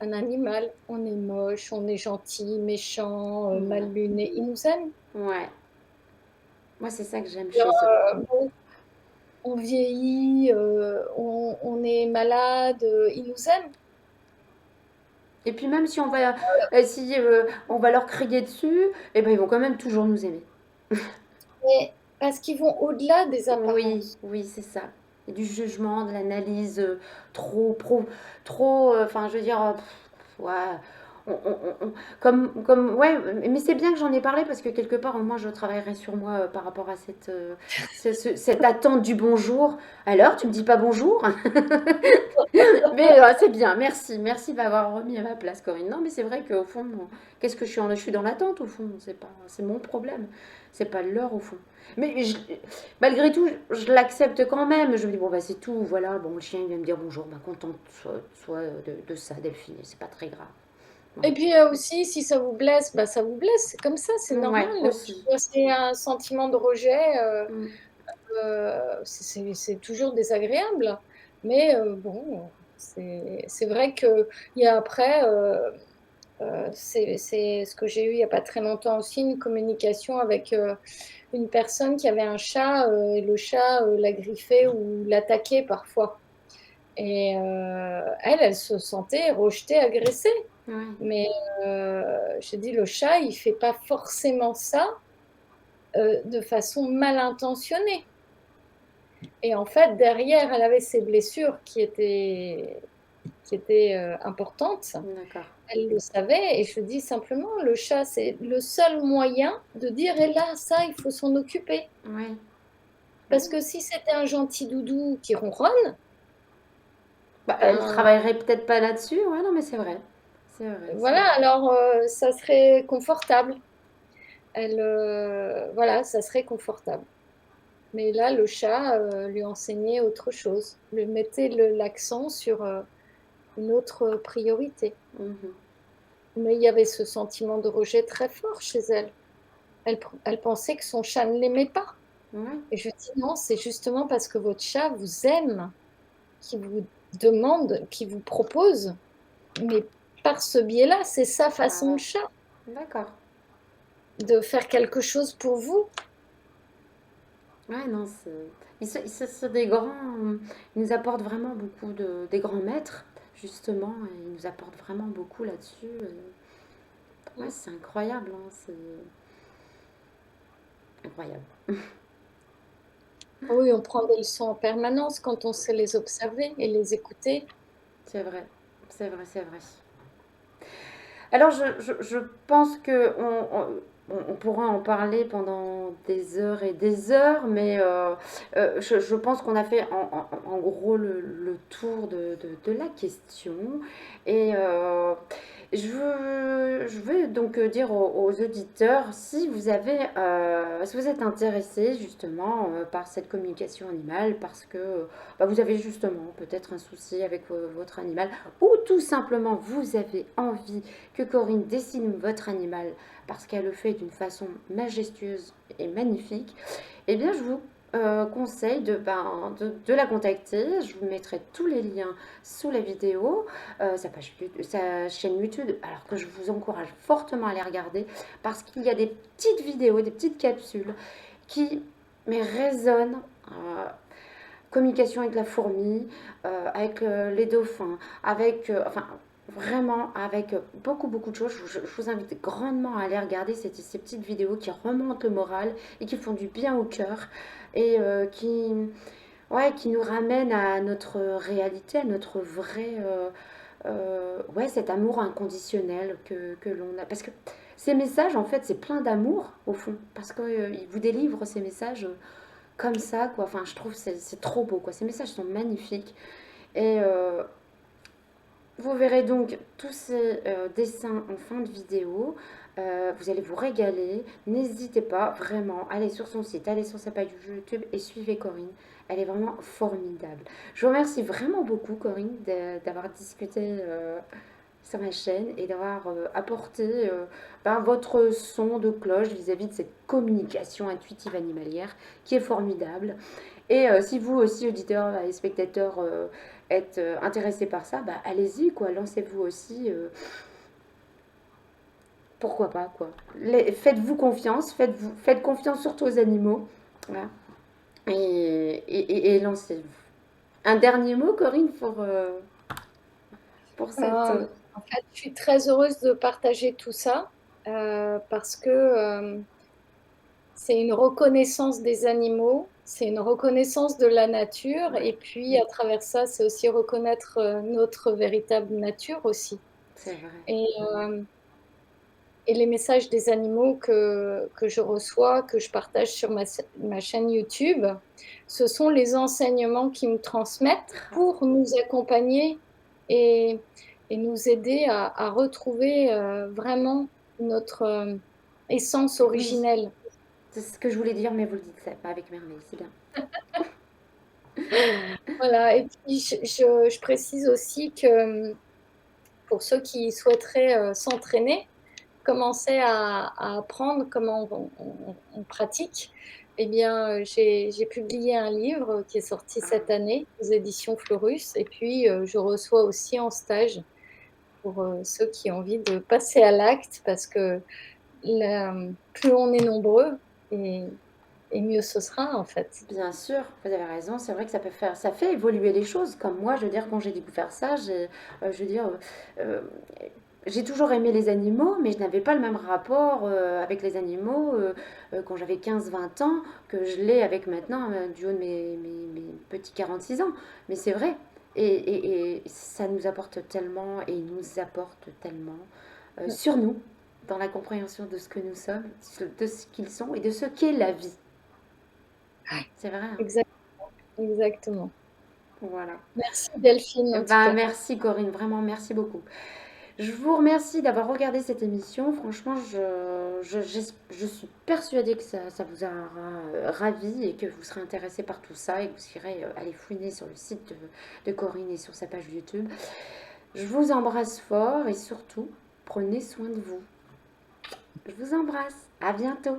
un animal, on est moche, on est gentil, méchant, mal Ouais. luné, ils nous aiment. Ouais. Moi, c'est ça que j'aime Alors, chez eux. bon, on vieillit, on est malade, ils nous aiment. Et puis même si si, on va leur crier dessus, eh ben, ils vont quand même toujours nous aimer. Mais parce qu'ils vont au-delà des Oui, apparences. oui, c'est ça. Et du jugement, de l'analyse trop, trop, enfin, je veux dire, ouais, ouais, mais c'est bien que j'en ai parlé parce que quelque part, moi, je travaillerai sur moi par rapport à cette attente du bonjour. Alors, tu me dis pas bonjour? Mais c'est bien, merci, merci de m'avoir remis à ma place, Corinne. Non, mais c'est vrai qu'au fond, qu'est-ce que je suis dans l'attente au fond, c'est mon problème, c'est pas leur au fond. Mais malgré tout, je l'accepte quand même. Je me dis bon bah c'est tout, voilà, bon le chien il vient me dire bonjour, bah contente soit de ça, Delphine, c'est pas très grave. Voilà. Et puis, aussi, si ça vous blesse, bah, ça vous blesse, c'est comme ça, c'est normal. Ouais, Puis aussi. quand c'est un sentiment de rejet, Mm. c'est toujours désagréable. Mais, bon, c'est vrai qu'il y a après, c'est ce que j'ai eu il y a pas très longtemps aussi, une communication avec, une personne qui avait un chat, et le chat, la griffait ou l'attaquait parfois. Et elle se sentait rejetée, agressée. Ouais, Mais j'ai dit: «Le chat, il fait pas forcément ça, de façon mal intentionnée» et en fait, derrière, elle avait ses blessures qui étaient, importantes. d'accord. Elle le savait et je dis simplement: «Le chat, c'est le seul moyen de dire: "Et là, ça, il faut s'en occuper"». Ouais, Parce que si c'était un gentil doudou qui ronronne, Bah, elle ben travaillerait peut-être pas là-dessus. Ouais, non, mais c'est vrai. C'est vrai, c'est voilà, vrai. alors ça serait confortable. Voilà, ça serait confortable. Mais là, le chat lui enseignait autre chose, lui mettait l'accent sur une autre priorité. Mhm. Mais il y avait ce sentiment de rejet très fort chez elle. Elle pensait que son chat ne l'aimait pas. Ouais. Et je dis non, c'est justement parce que votre chat vous aime, qui vous demande, qui vous propose, mais par ce biais-là, c'est sa Ah façon de ouais. chat, D'accord. de faire quelque chose pour vous. Ouais, non, c'est des grands. Ils nous apportent vraiment beaucoup des grands maîtres, justement. Et ils nous apportent vraiment beaucoup là-dessus. Ouais, c'est incroyable, hein, c'est incroyable. Oui, on prend des leçons en permanence quand on sait les observer et les écouter. C'est vrai, c'est vrai, c'est vrai. Alors, je pense que on pourra en parler pendant des heures et des heures, mais je pense qu'on a fait en gros le tour de la question. Et je veux donc dire aux auditeurs, si vous êtes intéressés justement par cette communication animale, parce que bah, vous avez justement peut-être un souci avec votre animal, ou tout simplement vous avez envie que Corinne dessine votre animal parce qu'elle le fait d'une façon majestueuse et magnifique, eh bien je vous conseille de la contacter. Je vous mettrai tous les liens sous la vidéo, sa chaîne YouTube, alors que je vous encourage fortement à les regarder parce qu'il y a des petites vidéos, des petites capsules qui mais résonnent. Communication avec la fourmi, avec les dauphins, avec, enfin, vraiment avec beaucoup de choses. Je vous invite grandement à aller regarder ces petites vidéos qui remontent le moral et qui font du bien au cœur et ouais, qui nous ramènent à notre réalité, à notre vrai, ouais, cet amour inconditionnel que l'on a. Parce que ces messages, en fait, c'est plein d'amour au fond, parce qu'ils vous délivrent ces messages comme ça, quoi. Enfin, je trouve que c'est trop beau, quoi. Ces messages sont magnifiques. Et vous verrez donc tous ces dessins en fin de vidéo. Vous allez vous régaler. N'hésitez pas, vraiment, allez sur son site, allez sur sa page YouTube et suivez Corinne. Elle est vraiment formidable. Je vous remercie vraiment beaucoup, Corinne, d'avoir discuté sur ma chaîne et d'avoir apporté ben, votre son de cloche vis-à-vis de cette communication intuitive animalière qui est formidable. Et si vous aussi, auditeurs et spectateurs, êtes intéressés par ça, bah, allez-y, quoi, lancez-vous aussi. Pourquoi pas, quoi. Faites-vous confiance, faites confiance surtout aux animaux. Voilà. Et lancez-vous. Un dernier mot, Corinne, pour cette. En fait, je suis très heureuse de partager tout ça parce que c'est une reconnaissance des animaux, c'est une reconnaissance de la nature, Ouais, et puis à travers ça, c'est aussi reconnaître notre véritable nature aussi. c'est vrai. Et, euh, et les messages des animaux que je reçois, que je partage sur ma chaîne YouTube, ce sont les enseignements qu'ils me transmettent pour nous accompagner et, et nous aider à retrouver vraiment notre essence Oui, originelle. c'est ce que je voulais dire, mais vous le dites pas avec merveille, c'est bien. Voilà, et puis je précise aussi que pour ceux qui souhaiteraient s'entraîner, commencer à apprendre comment on pratique, eh bien, j'ai publié un livre qui est sorti cette Ah, année aux éditions Fleurus, et puis je reçois aussi en stage pour ceux qui ont envie de passer à l'acte, parce que plus on est nombreux, et, et mieux ce sera en fait. bien sûr, vous avez raison, c'est vrai que ça fait évoluer les choses. Comme moi, je veux dire, quand j'ai découvert ça, je veux dire, euh, j'ai toujours aimé les animaux, mais je n'avais pas le même rapport avec les animaux quand j'avais 15 20 ans que je l'ai avec maintenant, du haut de mes petits 46 ans. Mais c'est vrai, et ça nous apporte tellement, et ils nous apportent tellement sur nous, dans la compréhension de ce que nous sommes, de ce qu'ils sont et de ce qu'est la vie. C'est vrai, hein. Exact exactement. Voilà. Merci Delphine, Eh en tout ben, cas. merci Corinne, vraiment merci beaucoup. Je vous remercie d'avoir regardé cette émission. Franchement, je suis persuadée que ça vous aura ravi et que vous serez intéressé par tout ça et que vous irez aller fouiner sur le site de Corinne et sur sa page YouTube. Je vous embrasse fort et surtout, prenez soin de vous. Je vous embrasse. À bientôt.